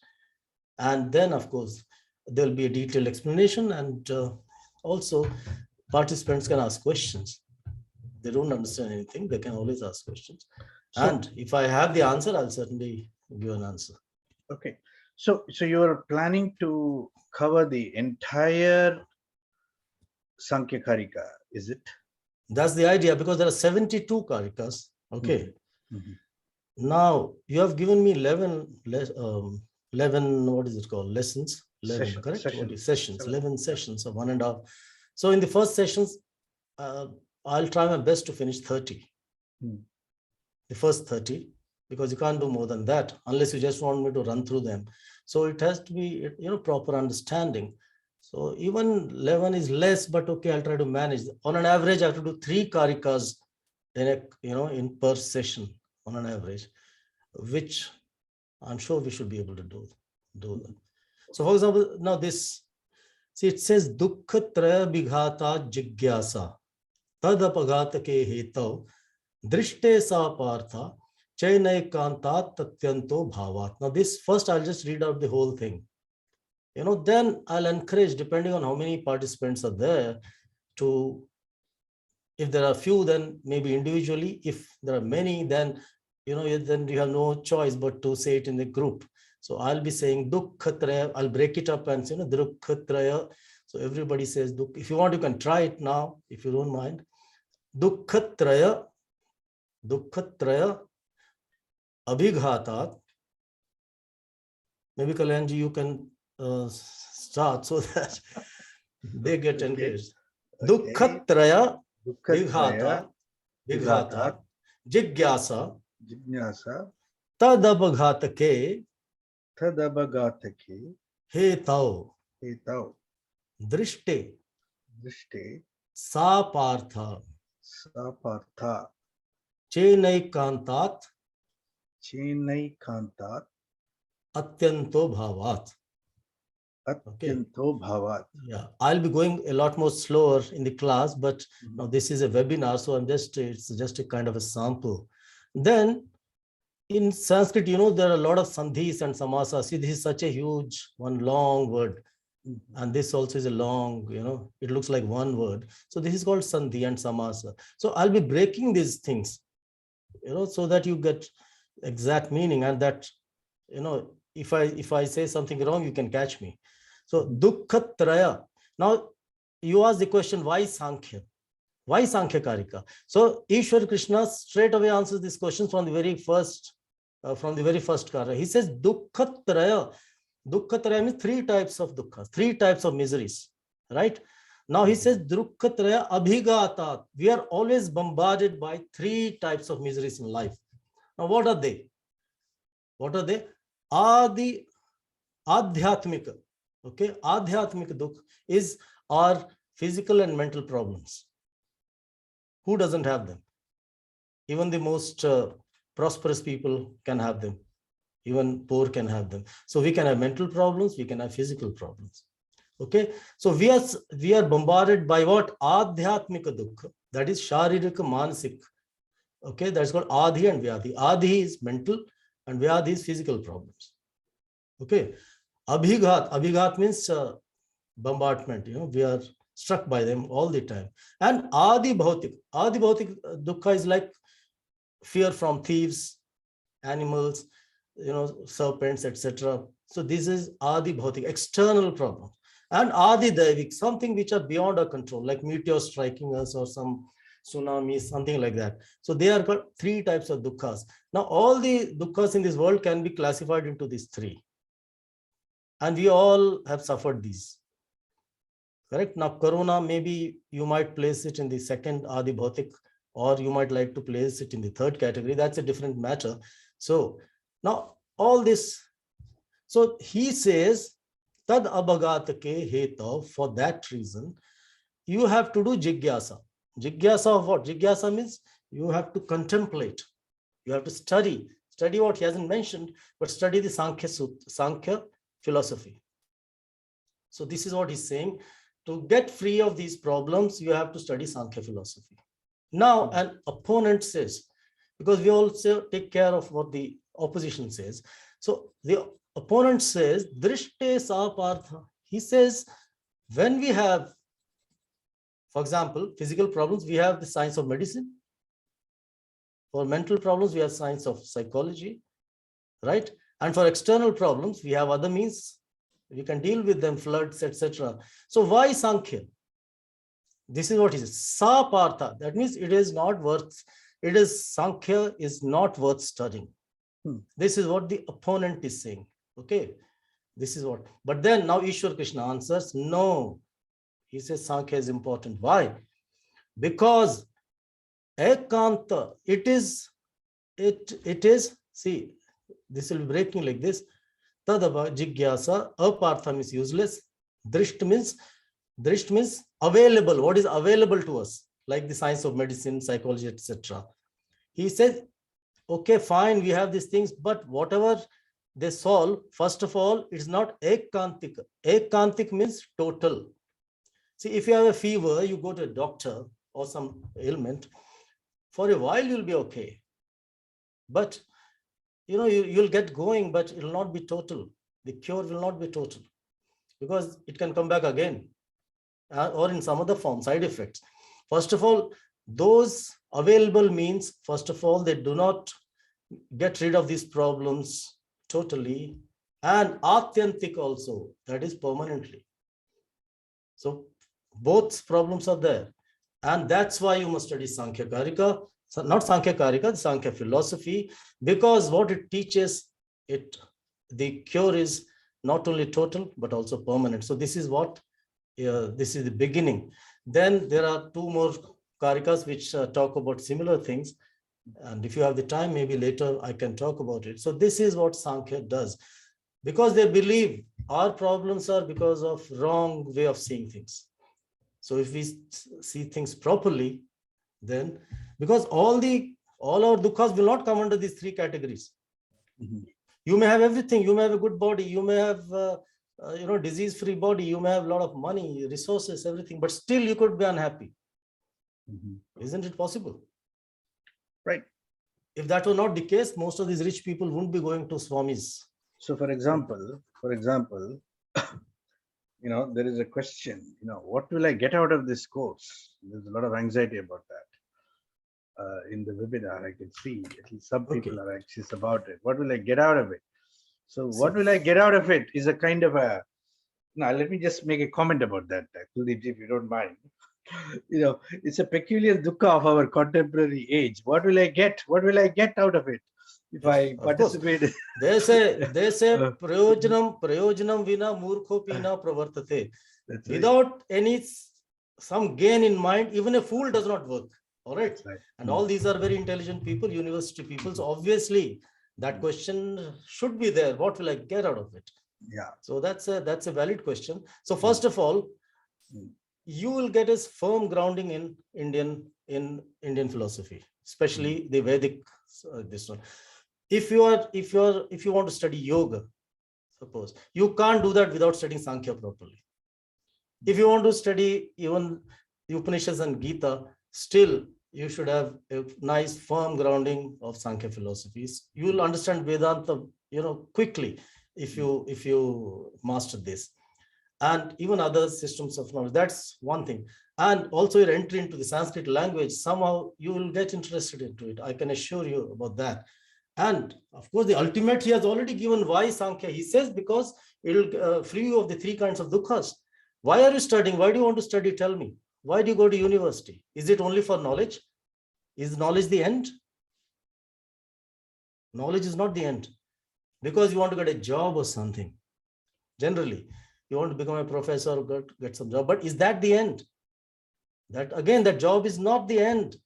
And then, of course, there'll be a detailed explanation, and also participants can ask questions. If they don't understand anything, they can always ask questions. And if I have the answer, I'll certainly give an answer. Okay. So you're planning to cover the entire Sankhya Karika, is it? That's the idea, because there are 72 Karikas. Okay. Mhm. Now, you have given me 11, what is it called? Lessons. 11, correct? Sessions. 11 sessions of 1.5. So in the first sessions, I'll try my best to finish 30. The first 30, because you can't do more than that unless you just want me to run through them. So it has to be, proper understanding. So even 11 is less, but okay, I'll try to manage. On an average, I have to do 3 Karikas in per session on an average, which I'm sure we should be able to do that. So for example, now this, see, it says Dukkha Traya Bighata Jigyasa Tadapagata Ke Hetav Drishte Sa Partha Chainaikantat Tatyanto Bhavat. Now this, first I'll just read out the whole thing. Then I'll encourage, depending on how many participants are there, to, if there are few, then maybe individually. If there are many, then then you have no choice but to say it in the group. So I'll be saying Dukkhatraya. I'll break it up and say Dukkhatraya. So everybody says Dukh. If you want, you can try it now, if you don't mind. Dukkhatraya Abhighatat. Maybe Kalyanji, you can start so that they get engaged. Dukkhatraya Vighata Jigyasa Tadabaghatake Hetav Drishte Sa Partha Chainaikantat Atyanto Bhavat. Atyanto Bhavat. Yeah, I'll be going a lot more slower in the class, but now this is a webinar, so it's just a kind of a sample. Then in Sanskrit, there are a lot of sandhis and samasas. See, this is such a huge, one long word. And this also is a long, it looks like one word. So this is called sandhi and samasa. So I'll be breaking these things, so that you get exact meaning, and that, if I say something wrong, you can catch me. So dukkhatraya. Now you ask the question, why Sankhya? Why Sankhya Karika? So Ishwar Krishna straight away answers this question from the very first karika. He says dukkhatraya. Dukkhatraya means three types of dukkhas, three types of miseries, right? Now he says dukkhatraya abhigatat. We are always bombarded by three types of miseries in life. Now what are they? Adi adhyatmika. Okay, adhyatmika dukh is our physical and mental problems. Who doesn't have them? Even the most prosperous people can have them. Even poor can have them. So we can have mental problems, we can have physical problems. Okay, so we are bombarded by what? Adhyatmika dukkha, that is sharirika manasik. Okay, that's called adhi and vyadhi. Adhi is mental and vyadhi is physical problems. Okay, abhigat means bombardment. We are struck by them all the time. And adi bhautik dukkha is like fear from thieves, animals, serpents, etc. So this is adi bhautik, external problems. And adi daivik, something which are beyond our control, like meteors striking us or some tsunami, something like that. So they are called three types of dukkhas. Now all the dukkhas in this world can be classified into these three. And we all have suffered these. Correct? Now corona, maybe you might place it in the second adi bhautik, or you might like to place it in the third category. That's a different matter. So now all this, so he says, tad abhagatake hetav, for that reason, you have to do jigyasa. Jigyasa of what? Jigyasa means you have to contemplate. You have to study. Study what he hasn't mentioned, but study the Sankhya philosophy. So this is what he's saying. To get free of these problems, you have to study Sankhya philosophy. Now, an opponent says, because we also take care of what the opposition says. So the opponent says, Drishte Sapartha. He says, when we have, for example, physical problems, we have the science of medicine. For mental problems, we have science of psychology, right? And for external problems, we have other means. We can deal with them, floods, etc. So why Sankhya? This is what he says. Sapartha. That means it is not worth, Sankhya is not worth studying. This is what the opponent is saying. Okay. This is what. But then now Ishwar Krishna answers, no. He says Sankhya is important. Why? Because ekanta, it is, see, this will be breaking like this. Tadava jigyasa, apartha means useless. Drisht means available. What is available to us? Like the science of medicine, psychology, etc. He says, okay, fine, we have these things, but whatever they solve, first of all, it's not ekantik. Ekantik means total. See, if you have a fever, you go to a doctor or some ailment, for a while you'll be okay. But you'll get going, but it will not be total. The cure will not be total because it can come back again or in some other form, side effects. First of all, those available means, first of all, they do not get rid of these problems totally, and atyantik also, that is permanently. So both problems are there. And that's why you must study Sankhya Karika. So not Sankhya Karika, the Sankhya philosophy, because what it teaches, the cure is not only total, but also permanent. So this is what, this is the beginning. Then there are two more Karikas which talk about similar things. And if you have the time, maybe later I can talk about it. So this is what Sankhya does. Because they believe our problems are because of wrong way of seeing things. So if we see things properly, then because all our dukkhas will not come under these three categories. You may have everything. You may have a good body. You may have disease-free body. You may have a lot of money, resources, everything, but still you could be unhappy. Isn't it possible? Right. if that were not the case, most of these rich people wouldn't be going to Swamis. So for example, there is a question, what will I get out of this course? There's a lot of anxiety about that. In the webinar, I can see at least some people Okay. are anxious about it. What will I get out of it? So what So- will I get out of it is a kind of a, now let me just make a comment about that, Kuldeep, if you don't mind. It's a peculiar dukkha of our contemporary age. What will I get? What will I get out of it if Yes, I of course. participate? They say Uh, prayojanam vina murkho pina pravartate. That's right. Without some gain in mind, even a fool does not work. All right. That's right. And all these are very intelligent people, university people. So obviously that question should be there. What will I get out of it? Yeah. So that's a valid question. So first of all, you will get a firm grounding in Indian philosophy, especially the Vedic. This one. If you want to study yoga, suppose you can't do that without studying Sankhya properly. If you want to study even the Upanishads and Gita, still you should have a nice firm grounding of Sankhya philosophies. You will understand Vedanta, quickly if you master this, and even other systems of knowledge. That's one thing. And also your entry into the Sanskrit language, somehow you will get interested into it. I can assure you about that. And of course, the ultimate, he has already given why Sankhya. He says because it will free you of the three kinds of dukkhas. Why are you studying? Why do you want to study? Tell me. Why do you go to university? Is it only for knowledge? Is knowledge the end? Knowledge is not the end. Because you want to get a job or something. Generally, you want to become a professor or get some job. But is that the end? That job is not the end.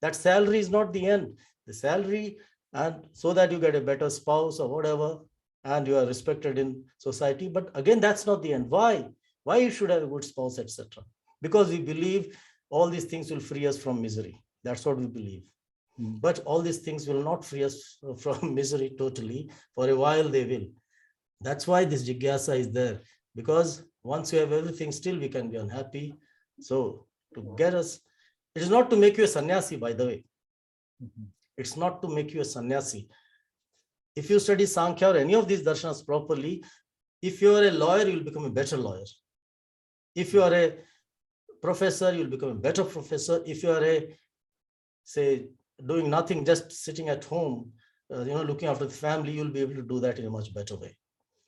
That salary is not the end. The salary, and so that you get a better spouse or whatever, and you are respected in society. But again, that's not the end. Why you should have a good spouse, etc. Because we believe all these things will free us from misery. That's what we believe. But all these things will not free us from misery totally. For a while they will. That's why this jigyasa is there. Because once you have everything, still we can be unhappy. So to get us, it is not to make you a sannyasi, by the way. It's not to make you a sannyasi. If you study Sankhya or any of these darshanas properly, if you are a lawyer, you'll become a better lawyer. If you are a professor, you'll become a better professor. If you are doing nothing, just sitting at home, looking after the family, you'll be able to do that in a much better way.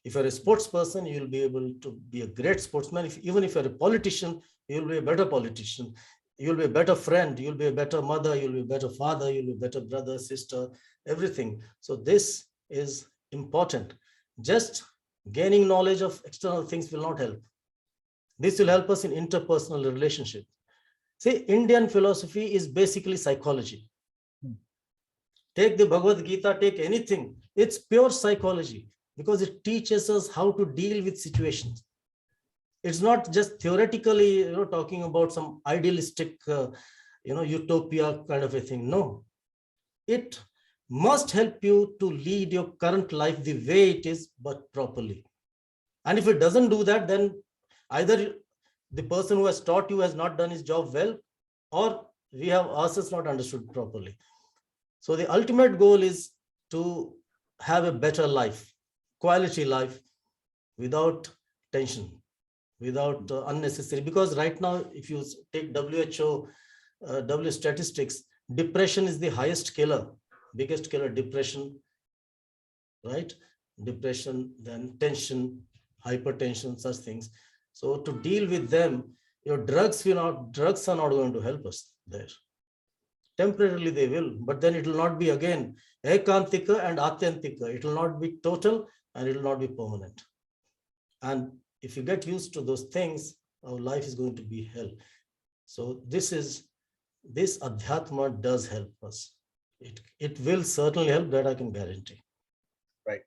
If you're a sports person, you'll be able to be a great sportsman. Even if you're a politician, you'll be a better politician. You'll be a better friend. You'll be a better mother. You'll be a better father. You'll be a better brother, sister, everything. So this is important. Just gaining knowledge of external things will not help. This will help us in interpersonal relationships. See, Indian philosophy is basically psychology. Take the Bhagavad Gita, take anything. It's pure psychology because it teaches us how to deal with situations. It's not just theoretically, talking about some idealistic, utopia kind of a thing. No, it must help you to lead your current life the way it is, but properly. And if it doesn't do that, then either the person who has taught you has not done his job well, or we have ourselves not understood properly. So the ultimate goal is to have a better life, quality life, without tension, without unnecessary. Because right now, if you take WHO, statistics, depression is the highest killer, biggest killer, depression, right? Depression, then tension, hypertension, such things. So to deal with them, your drugs are not going to help us there. Temporarily they will, but then it will not be again ekantika and atyantika. It will not be total and it will not be permanent. And if you get used to those things, our life is going to be hell. So this adhyatma does help us. It will certainly help, that I can guarantee. Right.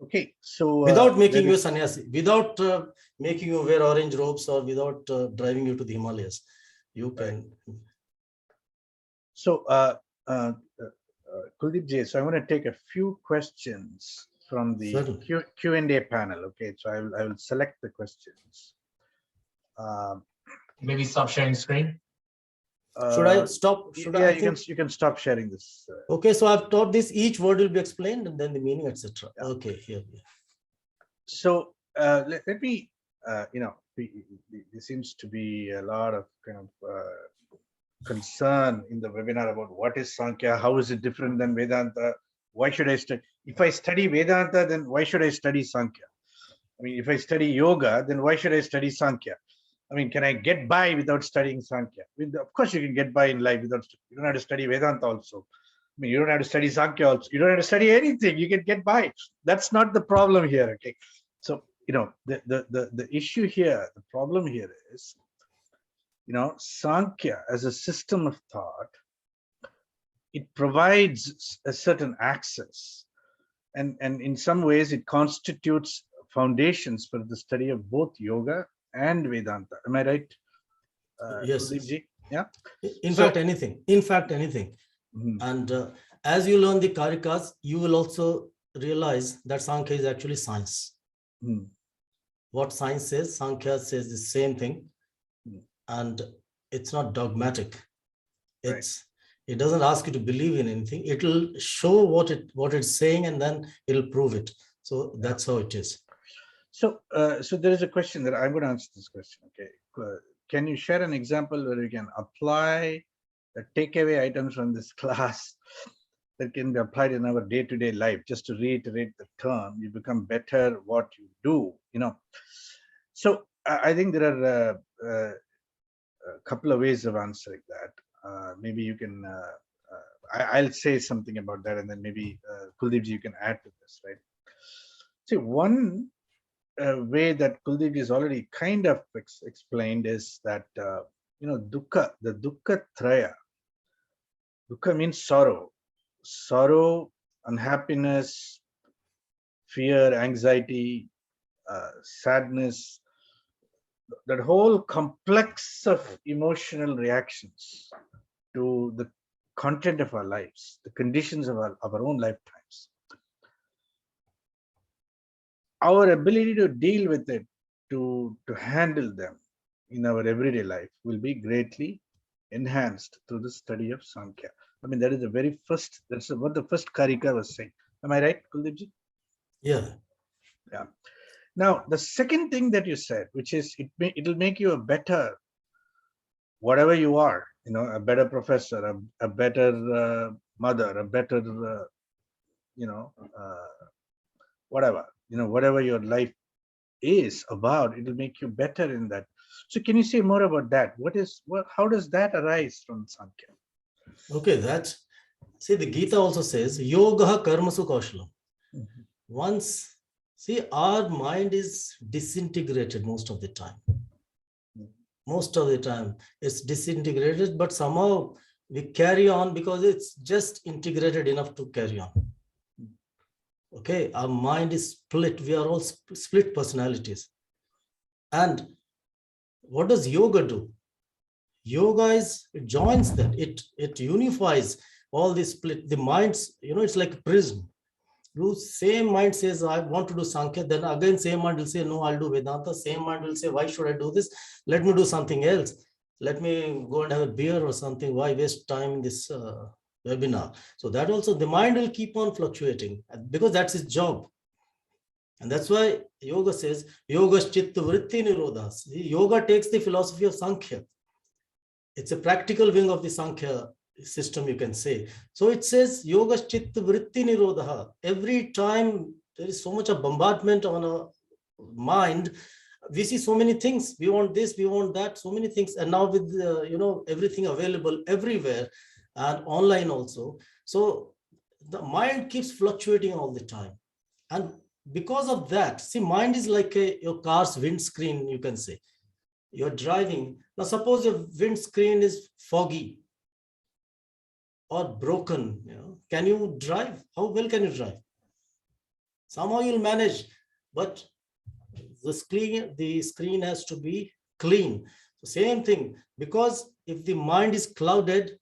Okay, so without making you a sannyasi, without making you wear orange robes, or without driving you to the Himalayas, you can. So, Kuldeep Ji, so I want to take a few questions from the Q&A panel. Okay, so I will select the questions. Maybe stop sharing screen. Should I stop? Should yeah, I you think? you can stop sharing this. Okay, so I've taught this, each word will be explained and then the meaning, etc. Yeah. Okay, here. So let me, there seems to be a lot of kind of concern in the webinar about what is Sankhya, how is it different than Vedanta, why should I study? If I study Vedanta, then why should I study Sankhya? I mean, if I study yoga, then why should I study Sankhya? I mean, can I get by without studying Sankhya? Of course, you can get by in life without, you don't have to study Vedanta also. I mean, you don't have to study Sankhya also. You don't have to study anything. You can get by. That's not the problem here. Okay. So, the issue here, the problem here is, Sankhya as a system of thought, it provides a certain access. And in some ways, it constitutes foundations for the study of both yoga and Vedanta. Am I right? Yes. Kuldeep-ji? Yeah. In fact, anything. Mhm. And as you learn the Karikas, you will also realize that Sankhya is actually science. Mhm. What science says, Sankhya says the same thing. And it's not dogmatic. Right. It doesn't ask you to believe in anything. It will show what it's saying, and then it'll prove it. So that's how it is. So, so there is a question that I'm going to answer this question. Okay, can you share an example where you can apply the takeaway items from this class that can be applied in our day-to-day life? Just to reiterate the term, you become better what you do. So I think there are a couple of ways of answering that. Maybe you can. I'll say something about that, and then maybe Kuldeep-ji, you can add to this, right? See, one way that Kuldeep is already kind of explained is that dukkha, the dukkha traya. Dukkha means sorrow, unhappiness, fear, anxiety, sadness. That whole complex of emotional reactions to the content of our lives, the conditions of our own lifetimes. Our ability to deal with it, to handle them in our everyday life will be greatly enhanced through the study of Sankhya. I mean, that is the very first, that's what the first Karika was saying. Am I right, Kuldeep-ji? Yeah. Yeah. Now, the second thing that you said, which is it'll make you a better, whatever you are, a better professor, a better mother, a better, whatever your life is about, it'll make you better in that. So can you say more about that? How does that arise from Sankhya? Okay, see, the Gita also says, yoga karmasu kaushalam. Once, see, our mind is disintegrated most of the time. Most of the time it's disintegrated, but somehow we carry on because it's just integrated enough to carry on. Okay, our mind is split. We are all split personalities. And what does yoga do? Yoga it joins them. It unifies all these split. The minds, it's like a prism. Same mind says, I want to do Sankhya. Then again, same mind will say, no, I'll do Vedanta. Same mind will say, why should I do this? Let me do something else. Let me go and have a beer or something. Why waste time in this webinar? So that also, the mind will keep on fluctuating because that's its job. And that's why yoga says, yoga chitta vritti nirodha. Yoga takes the philosophy of Sankhya. It's a practical wing of the Sankhya system, you can say. So it says yoga chitta vritti nirodha. Every time there is so much of bombardment on our mind, we see so many things. We want this, we want that, so many things. And now with everything available everywhere and online also, so the mind keeps fluctuating all the time. And because of that, see, mind is like your car's windscreen, you can say. You're driving. Now suppose your windscreen is foggy or broken, can you drive? How well can you drive? Somehow you'll manage, but the screen has to be clean. So same thing, because if the mind is clouded,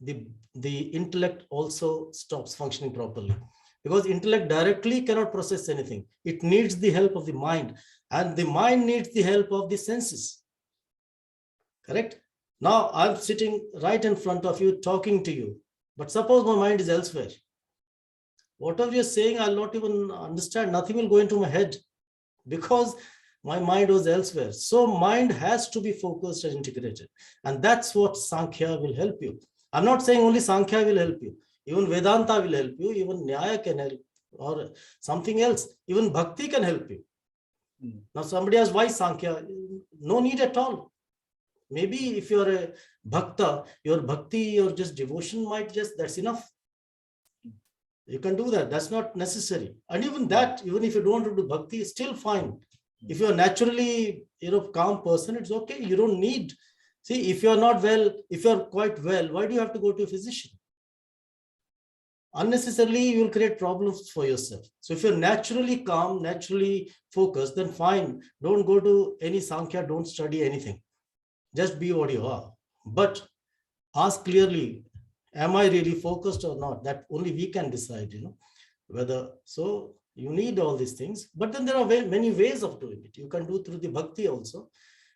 the intellect also stops functioning properly, because intellect directly cannot process anything. It needs the help of the mind, and the mind needs the help of the senses. Correct? Now I'm sitting right in front of you talking to you, but suppose my mind is elsewhere. Whatever you're saying, I'll not even understand. Nothing will go into my head because my mind was elsewhere. So mind has to be focused and integrated. And that's what Sankhya will help you. I'm not saying only Sankhya will help you. Even Vedanta will help you. Even Nyaya can help, or something else. Even Bhakti can help you. Now somebody asks, why Sankhya? No need at all. Maybe if you're a Bhakta, your Bhakti, your just devotion might just, that's enough. You can do that. That's not necessary. And even that, even if you don't want to do Bhakti, it's still fine. If you're naturally, calm person, it's okay. You don't need, see, if you're not well, if you're quite well, why do you have to go to a physician? Unnecessarily, you will create problems for yourself. So if you're naturally calm, naturally focused, then fine. Don't go to any Sankhya, don't study anything. Just be what you are. But ask clearly, am I really focused or not? That only we can decide, whether. So you need all these things. But then there are many ways of doing it. You can do through the Bhakti also.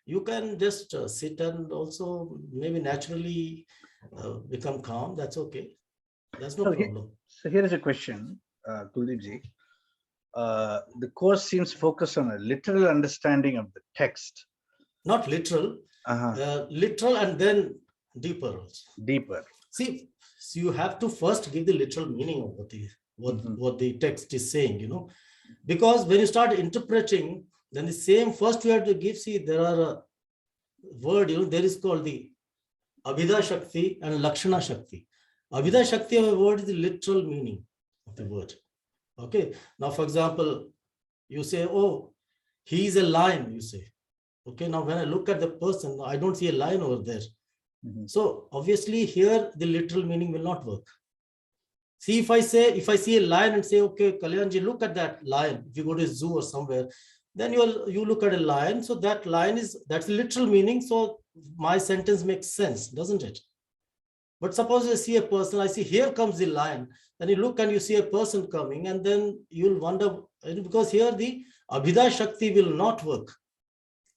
You can just sit and also maybe naturally become calm. That's okay. That's no problem. So here is a question, Kuldeepji. The course seems focused on a literal understanding of the text. Not literal, literal and then deeper also. Deeper. See, so you have to first give the literal meaning of what the text is saying, because when you start interpreting, then the same first you have to give, see, there are a word, there is called the Abhida Shakti and Lakshana Shakti. Abhida Shakti of a word is the literal meaning of the word. Okay. Now, for example, you say, oh, he is a lion, you say. Okay. Now, when I look at the person, I don't see a lion over there. So obviously here the literal meaning will not work. See, if I see a lion and say, okay, Kalyanji, look at that lion. If you go to a zoo or somewhere, then you look at a lion. So that lion that's literal meaning. So my sentence makes sense, doesn't it? But suppose I see a person, I see here comes the lion. Then you look and you see a person coming, and then you'll wonder, because here the Abhida Shakti will not work.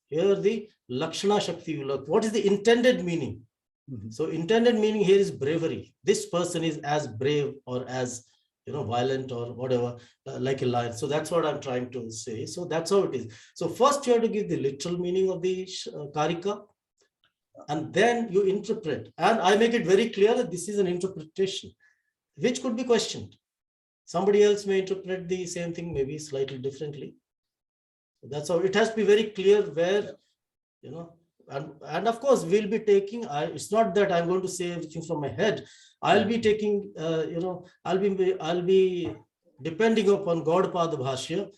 Here the Lakshana Shakti will work. What is the intended meaning? So intended meaning here is bravery. This person is as brave or as violent or whatever, like a lion. So that's what I'm trying to say. So that's how it is. So first you have to give the literal meaning of the Karika, and then you interpret. And I make it very clear that this is an interpretation, which could be questioned. Somebody else may interpret the same thing maybe slightly differently. That's how it has to be very clear where, and of course we'll be taking, it's not that I'm going to say everything from my head. I'll be taking, I'll be depending upon Gaudapada Bhashya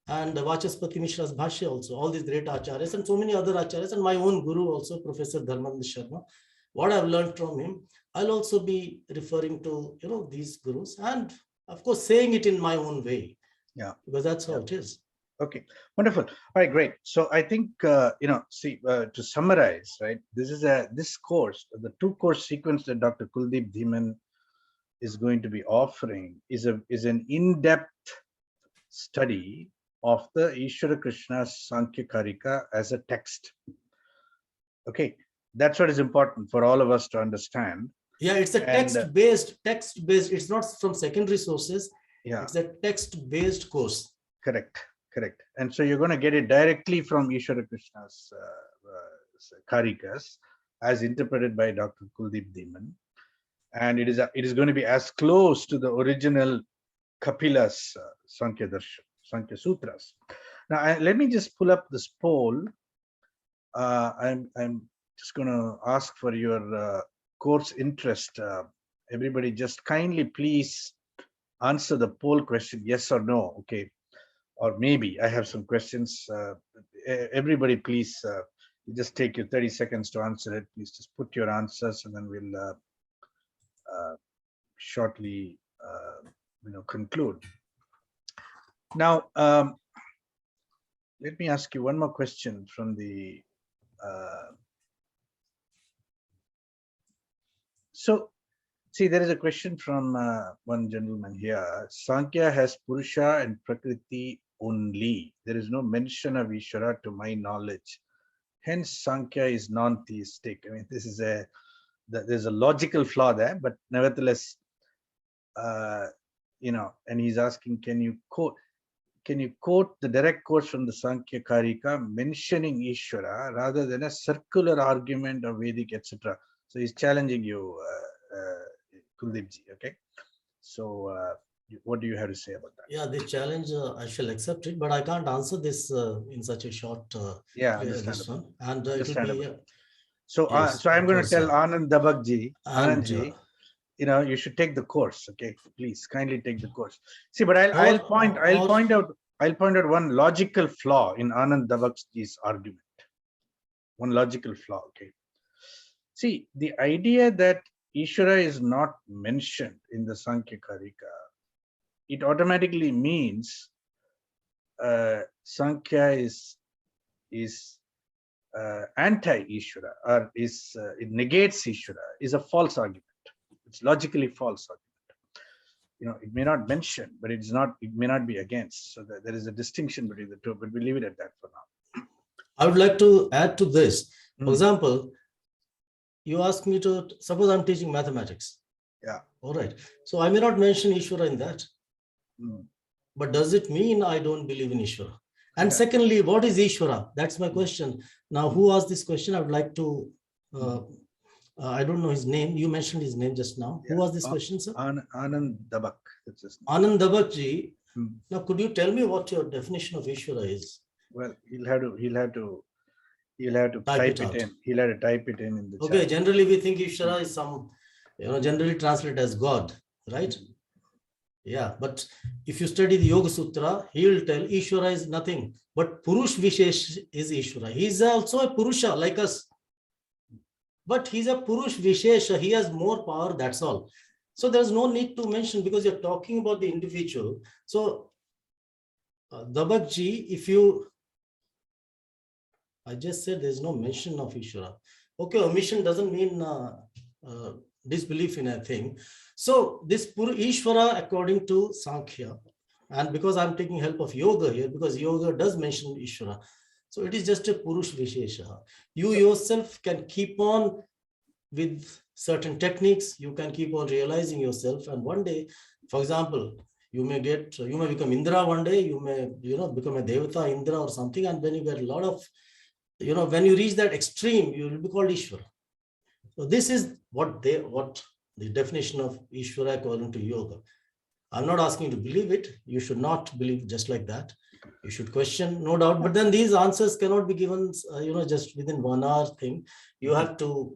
and Vachaspati Mishra's Bhashya also, all these great acharyas and so many other acharyas, and my own guru also, Professor Dharmendra Sharma. What I've learned from him, I'll also be referring to, these gurus, and of course saying it in my own way. Yeah. Because that's how it is. Okay, wonderful. All right, great. So I think, to summarize, right, this course, the 2-course sequence that Dr. Kuldeep Dhiman is going to be offering is an in-depth study of the Ishvara Krishna Sankhya Karika as a text. Okay, that's what is important for all of us to understand. Yeah, it's a text-based. It's not from secondary sources. Yeah, it's a text-based course. Correct. And so you're going to get it directly from Ishvara Krishna's Karikas as interpreted by Dr. Kuldeep Dhiman. And it is going to be as close to the original Kapila's Sankhya Sutras. Now, let me just pull up this poll. I'm just going to ask for your course interest. Everybody just kindly please answer the poll question, yes or no. Okay. Or maybe I have some questions. Everybody, please just take you 30 seconds to answer it. Please just put your answers, and then we'll shortly, conclude. Now, let me ask you one more question from the. See, there is a question from one gentleman here. Sankhya has Purusha and Prakriti only. There is no mention of Ishvara to my knowledge. hence Sankhya is non-theistic. I mean, this is there's a logical flaw there, but nevertheless, and he's asking, can you quote the direct quotes from the Sankhya Karika mentioning Ishvara rather than a circular argument of Vedic, etc. So he's challenging you, Kuldeepji. Okay, so what do you have to say about that? Yeah, this challenge, I shall accept it, but I can't answer this in such a short Yeah, this understandable. one. And it will be So, yes, so I'm going to because, tell Anand Dabakji, and Anandji, you should take the course. Okay, please kindly take the course. See, but I'll point out one logical flaw in Anand Dabakji's argument. One logical flaw. Okay. See, the idea that Ishvara is not mentioned in the Sankhya Karika, it automatically means Sankhya is anti-Ishvara, or it negates Ishvara, is a false argument. It's logically false argument. It may not mention, but it may not be against. So there is a distinction between the two, but we'll leave it at that for now. I would like to add to this. For example, you ask me to, suppose I'm teaching mathematics. Yeah. All right. So I may not mention Ishvara in that. But does it mean I don't believe in Ishvara? And secondly, what is Ishvara? That's my question. Now, who asked this question? I would like to, I don't know his name. You mentioned his name just now. Who asked this question, sir? Anand Dabak. That's his name. Anand Dabakji. Now, could you tell me what your definition of Ishvara is? Well, he'll have to type it in. He'll have to type it in the chat. Okay, generally we think Ishvara is some, generally translated as God, right? Yeah, but if you study the Yoga Sutra, he will tell Ishvara is nothing, but Purush Vishesh is Ishvara. He is also a Purusha like us, but he's a Purush Vishesha. He has more power, that's all. So there's no need to mention because you're talking about the individual. So Dabakji, I just said there's no mention of Ishvara. Okay, omission doesn't mean disbelief in a thing. So this Ishvara, according to Sankhya, and because I'm taking help of yoga here, because yoga does mention Ishvara, so it is just a Purush Vishesha. You yourself can keep on with certain techniques, you can keep on realizing yourself, and one day, for example, you may become Indra one day, you may become a Devata, Indra or something, and then you get a lot of, when you reach that extreme, you will be called Ishvara. So this is what the definition of Ishvara according to yoga. I'm not asking you to believe it. You should not believe just like that. You should question, no doubt. But then these answers cannot be given, just within 1 hour thing. You have to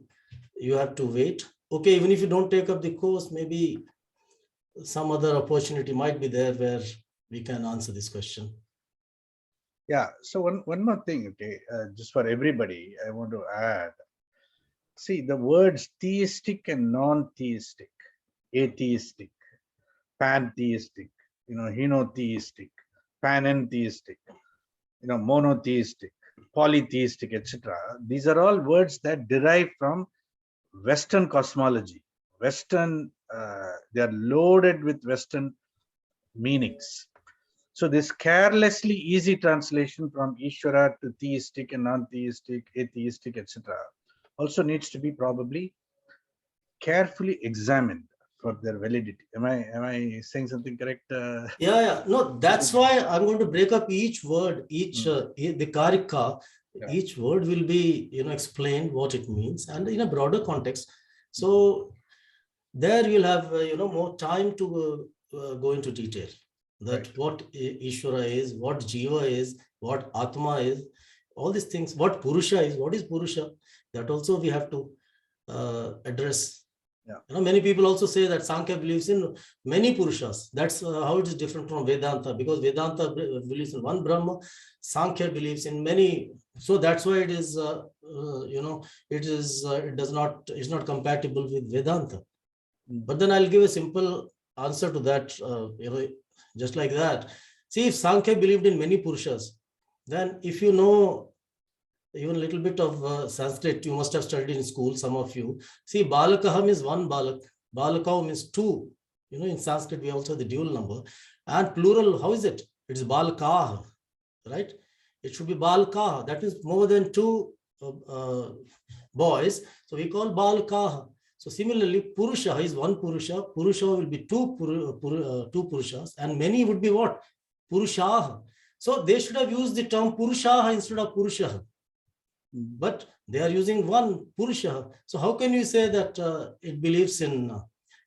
wait. Okay, even if you don't take up the course, maybe some other opportunity might be there where we can answer this question. Yeah. So one more thing, okay, just for everybody, I want to add. See, the words theistic and non-theistic, atheistic, pantheistic, henotheistic, panentheistic, monotheistic, polytheistic, etc. These are all words that derive from Western cosmology. Western, they are loaded with Western meanings. So this carelessly easy translation from Ishvara to theistic and non-theistic, atheistic, etc. also needs to be probably carefully examined for their validity. Am I saying something correct? Yeah. No, that's why I'm going to break up each word, the Karika, each word will be, explained what it means and in a broader context. So there you'll have, more time to go into detail. That what Ishvara is, what Jiva is, what Atma is, all these things, what Purusha is, what is Purusha, that also we have to address. Yeah. Many people also say that Sankhya believes in many Purushas. That's how it is different from Vedanta, because Vedanta believes in one Brahma, Sankhya believes in many. So that's why it is, it's not compatible with Vedanta. But then I'll give a simple answer to that, just like that. See, if Sankhya believed in many Purushas, then if you know even a little bit of Sanskrit, you must have studied in school, some of you. See, Balakaham is one Balak, Balakau means two. In Sanskrit, we also have the dual number. And plural, how is it? It's Balakah, right? It should be Balakah. That is more than two boys, so we call Balkaha. So similarly, Purusha is one Purusha. Purusha will be two Purushas, and many would be what? Purushaha. So they should have used the term Purushaha instead of Purushaha. But they are using one Purusha. So how can you say that it believes in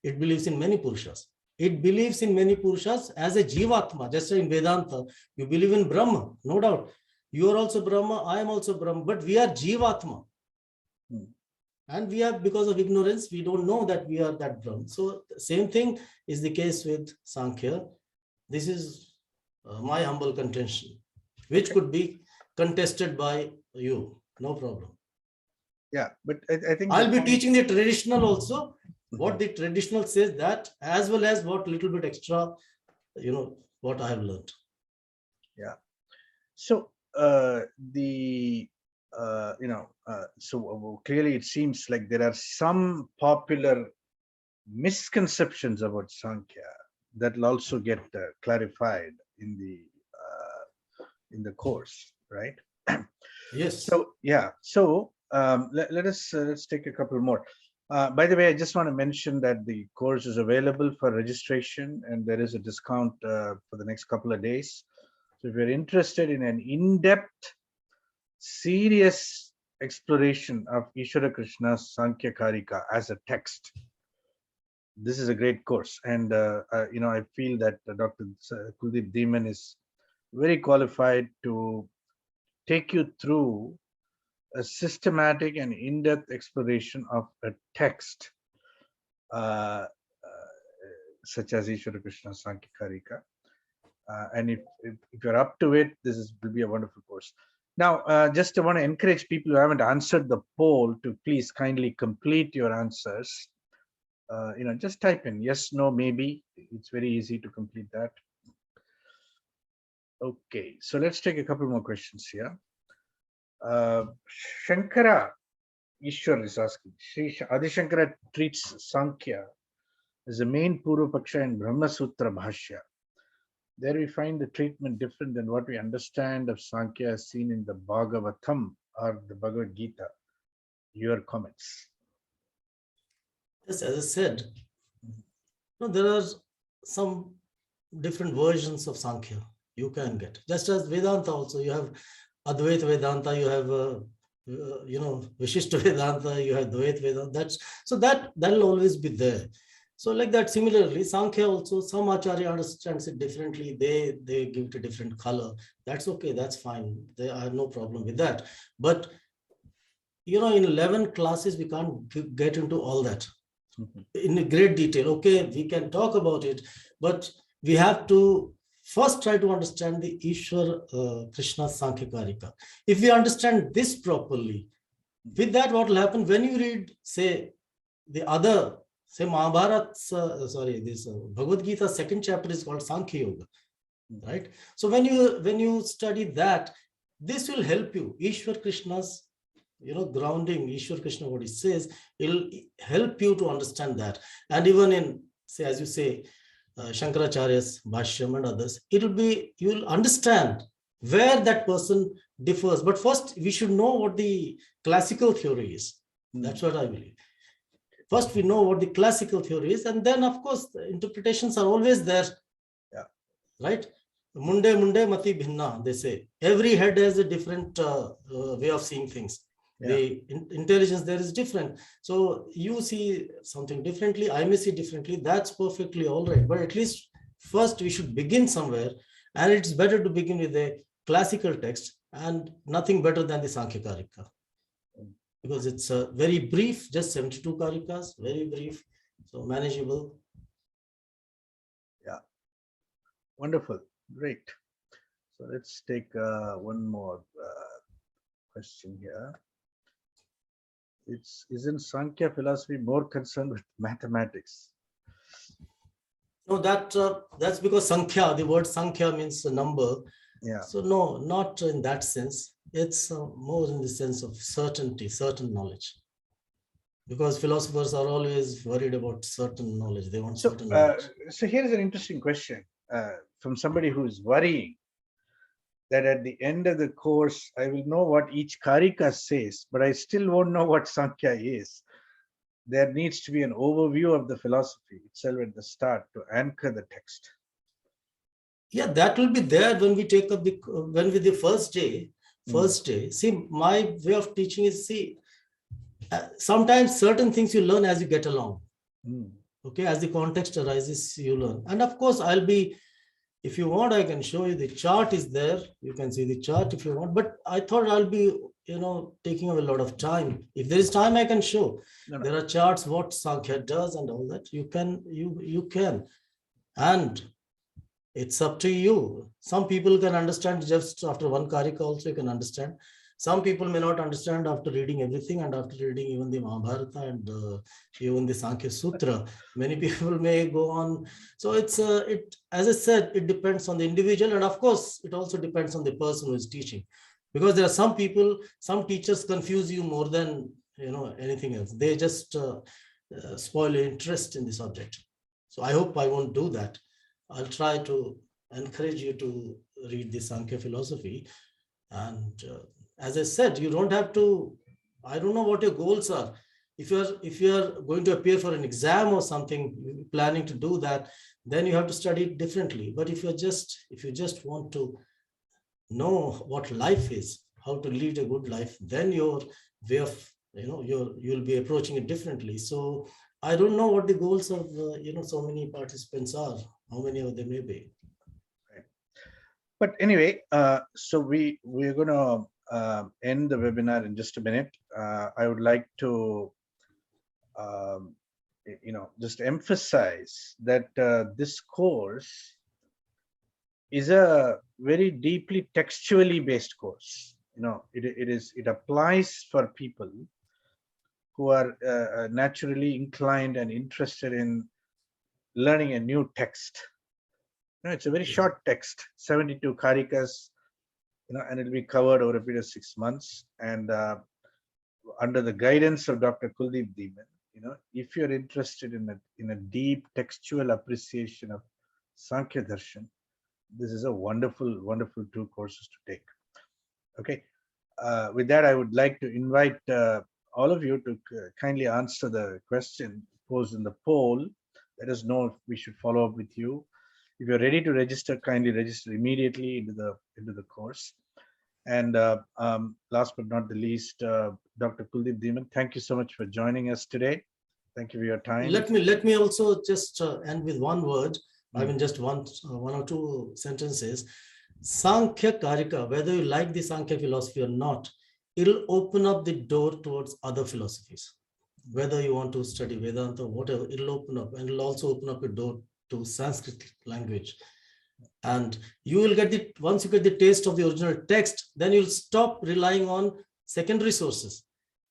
many Purushas? It believes in many Purushas as a Jivatma. Just like in Vedanta, you believe in Brahma, no doubt. You are also Brahma, I am also Brahma, but we are Jivatma. And we are, because of ignorance, we don't know that we are that Brahma. So the same thing is the case with Sankhya. This is my humble contention, which could be contested by you. No problem. Yeah, but I think I'll be teaching the traditional also, what the traditional says, that as well as what little bit extra, what I have learned. Yeah. So so clearly it seems like there are some popular misconceptions about Sankhya that will also get clarified in the course, right? Yes. So yeah, so let us let's take a couple more. By the way, I just want to mention that the course is available for registration, and there is a discount for the next couple of days. So if you're interested in an in-depth, serious exploration of Ishvara Krishna's Sankhya Karika as a text, this is a great course. And I feel that Dr. Kuldeep Dhiman is very qualified to take you through a systematic and in-depth exploration of a text such as Ishvara Krishna's Sankhya Karika. And if you're up to it, will be a wonderful course. Now, just I want to encourage people who haven't answered the poll to please kindly complete your answers. Just type in yes, no, maybe. It's very easy to complete that. Okay, so let's take a couple more questions here. Shankara Ishwar is asking, Sri Adi Shankara treats Sankhya as the main Purva Paksha in Brahma Sutra Bhashya. There we find the treatment different than what we understand of Sankhya as seen in the Bhagavatam or the Bhagavad Gita. Your comments. Yes, as I said, there are some different versions of Sankhya you can get. Just as Vedanta also, you have Advaita Vedanta, you have Vishishta Vedanta, you have Dvaita Vedanta. That'll always be there. So like that, similarly, Sankhya also, some Acharya understands it differently. They give it a different color. That's okay, that's fine. I have no problem with that. But, in 11 classes, we can't get into all that in a great detail. Okay, we can talk about it, but we have to first try to understand the Ishvara Krishna Sankhya Karika. If we understand this properly, with that, what will happen when you read, say, the other, say Mahabharat, this Bhagavad Gita second chapter is called Sankhya Yoga, right? So when you study that, this will help you. Ishvara Krishna's, grounding, Ishvara Krishna, what he says, it'll help you to understand that. And even in, say, as you say, Shankaracharya's Bhashyam and others, you'll understand where that person differs. But first, we should know what the classical theory is. That's what I believe. First, we know what the classical theory is, and then, of course, the interpretations are always there. Yeah. Right? Munde mati bhinna, they say. Every head has a different way of seeing things. Yeah. The intelligence there is different. So you see something differently, I may see differently. That's perfectly all right. But at least first we should begin somewhere. And it's better to begin with a classical text, and nothing better than the Sankhya Karika. Because it's very brief, just 72 Karikas, very brief, so manageable. Yeah, wonderful, great. So let's take one more question here. Isn't Sankhya philosophy more concerned with mathematics? No, that's because Sankhya, the word Sankhya means a number. Yeah. So no, not in that sense. It's more in the sense of certainty, certain knowledge. Because philosophers are always worried about certain knowledge. They want certain knowledge. So here's an interesting question from somebody who's worrying that at the end of the course, I will know what each karika says, but I still won't know what Sankhya is. There needs to be an overview of the philosophy itself at the start to anchor the text. Yeah, that will be there when we take up the first day. See, my way of teaching is, sometimes certain things you learn as you get along. Okay, as the context arises, you learn. And of course, if you want, I can show you the chart is there. You can see the chart if you want, but I thought I'll be, taking up a lot of time. If there is time, I can show. No. There are charts, what Sankhya does and all that. You can. And it's up to you. Some people can understand just after one karika also, you can understand. Some people may not understand after reading everything and after reading even the Mahabharata and even the Sankhya Sutra. Many people may go on. So as I said, it depends on the individual. And of course, it also depends on the person who is teaching. Because there are some teachers confuse you more than anything else. They just spoil your interest in the subject. So I hope I won't do that. I'll try to encourage you to read the Sankhya philosophy. And as I said, you don't have to, I don't know what your goals are. If you're going to appear for an exam or something, planning to do that, then you have to study it differently. But if you just want to know what life is, how to lead a good life, then your way of, you'll be approaching it differently. So I don't know what the goals of, so many participants are, how many of them may be. Right. But anyway, so we're going to end the webinar in just a minute. I would like to, just emphasize that this course is a very deeply textually based course. It applies for people who are naturally inclined and interested in learning a new text. It's a very short text, 72 karikas, and it'll be covered over a period of 6 months. And under the guidance of Dr. Kuldeep Dhiman, if you're interested in a deep textual appreciation of Sankhya Darshan, this is a wonderful, wonderful 2 courses to take. Okay. With that, I would like to invite all of you to kindly answer the question posed in the poll. Let us know if we should follow up with you. If you're ready to register, kindly register immediately into the course. And last but not the least, Dr. Kuldeep Dhiman, thank you so much for joining us today. Thank you for your time. Let me also just end with one word. I mean, just one or two sentences. Sankhya Karika, whether you like the Sankhya philosophy or not, it'll open up the door towards other philosophies. Whether you want to study Vedanta, whatever, it'll open up, and it'll also open up a door to Sanskrit language. And you will get once you get the taste of the original text, then you'll stop relying on secondary sources.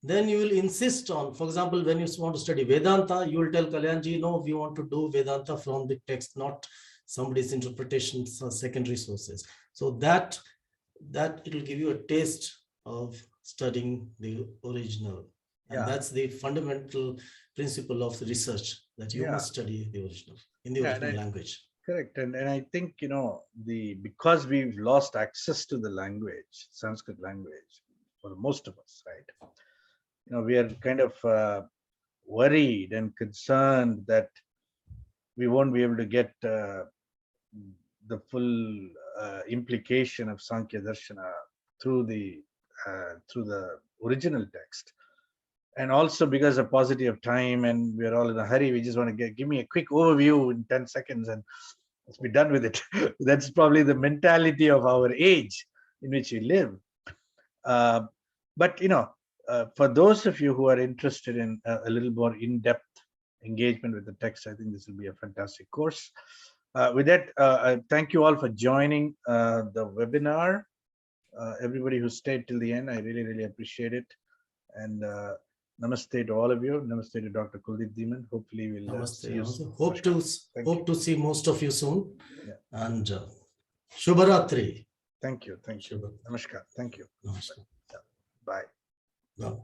Then you will insist on, for example, when you want to study Vedanta, you will tell Kalyanji, no, we want to do Vedanta from the text, not somebody's interpretations or secondary sources. So that it will give you a taste of studying the original. And that's the fundamental principle of the research, that you must study the original in the original language. Correct. And I think, because we've lost access to the language, Sanskrit language, for most of us, right? We are kind of worried and concerned that we won't be able to get the full implication of Sankhya Darshana through the original text. And also because of paucity of time and we're all in a hurry, we just want to give me a quick overview in 10 seconds and let's be done with it. That's probably the mentality of our age in which we live. But, for those of you who are interested in a little more in-depth engagement with the text, I think this will be a fantastic course. With that, thank you all for joining the webinar. Everybody who stayed till the end, I really, really appreciate it. And namaste to all of you. Namaste to Dr. Kuldeep Dhiman. Hopefully we'll see you soon. Hope to see most of you soon. Yeah. And Shubharatri. Thank you. Thank you. Namaskar. Thank you. Namaskar. Bye. Bye.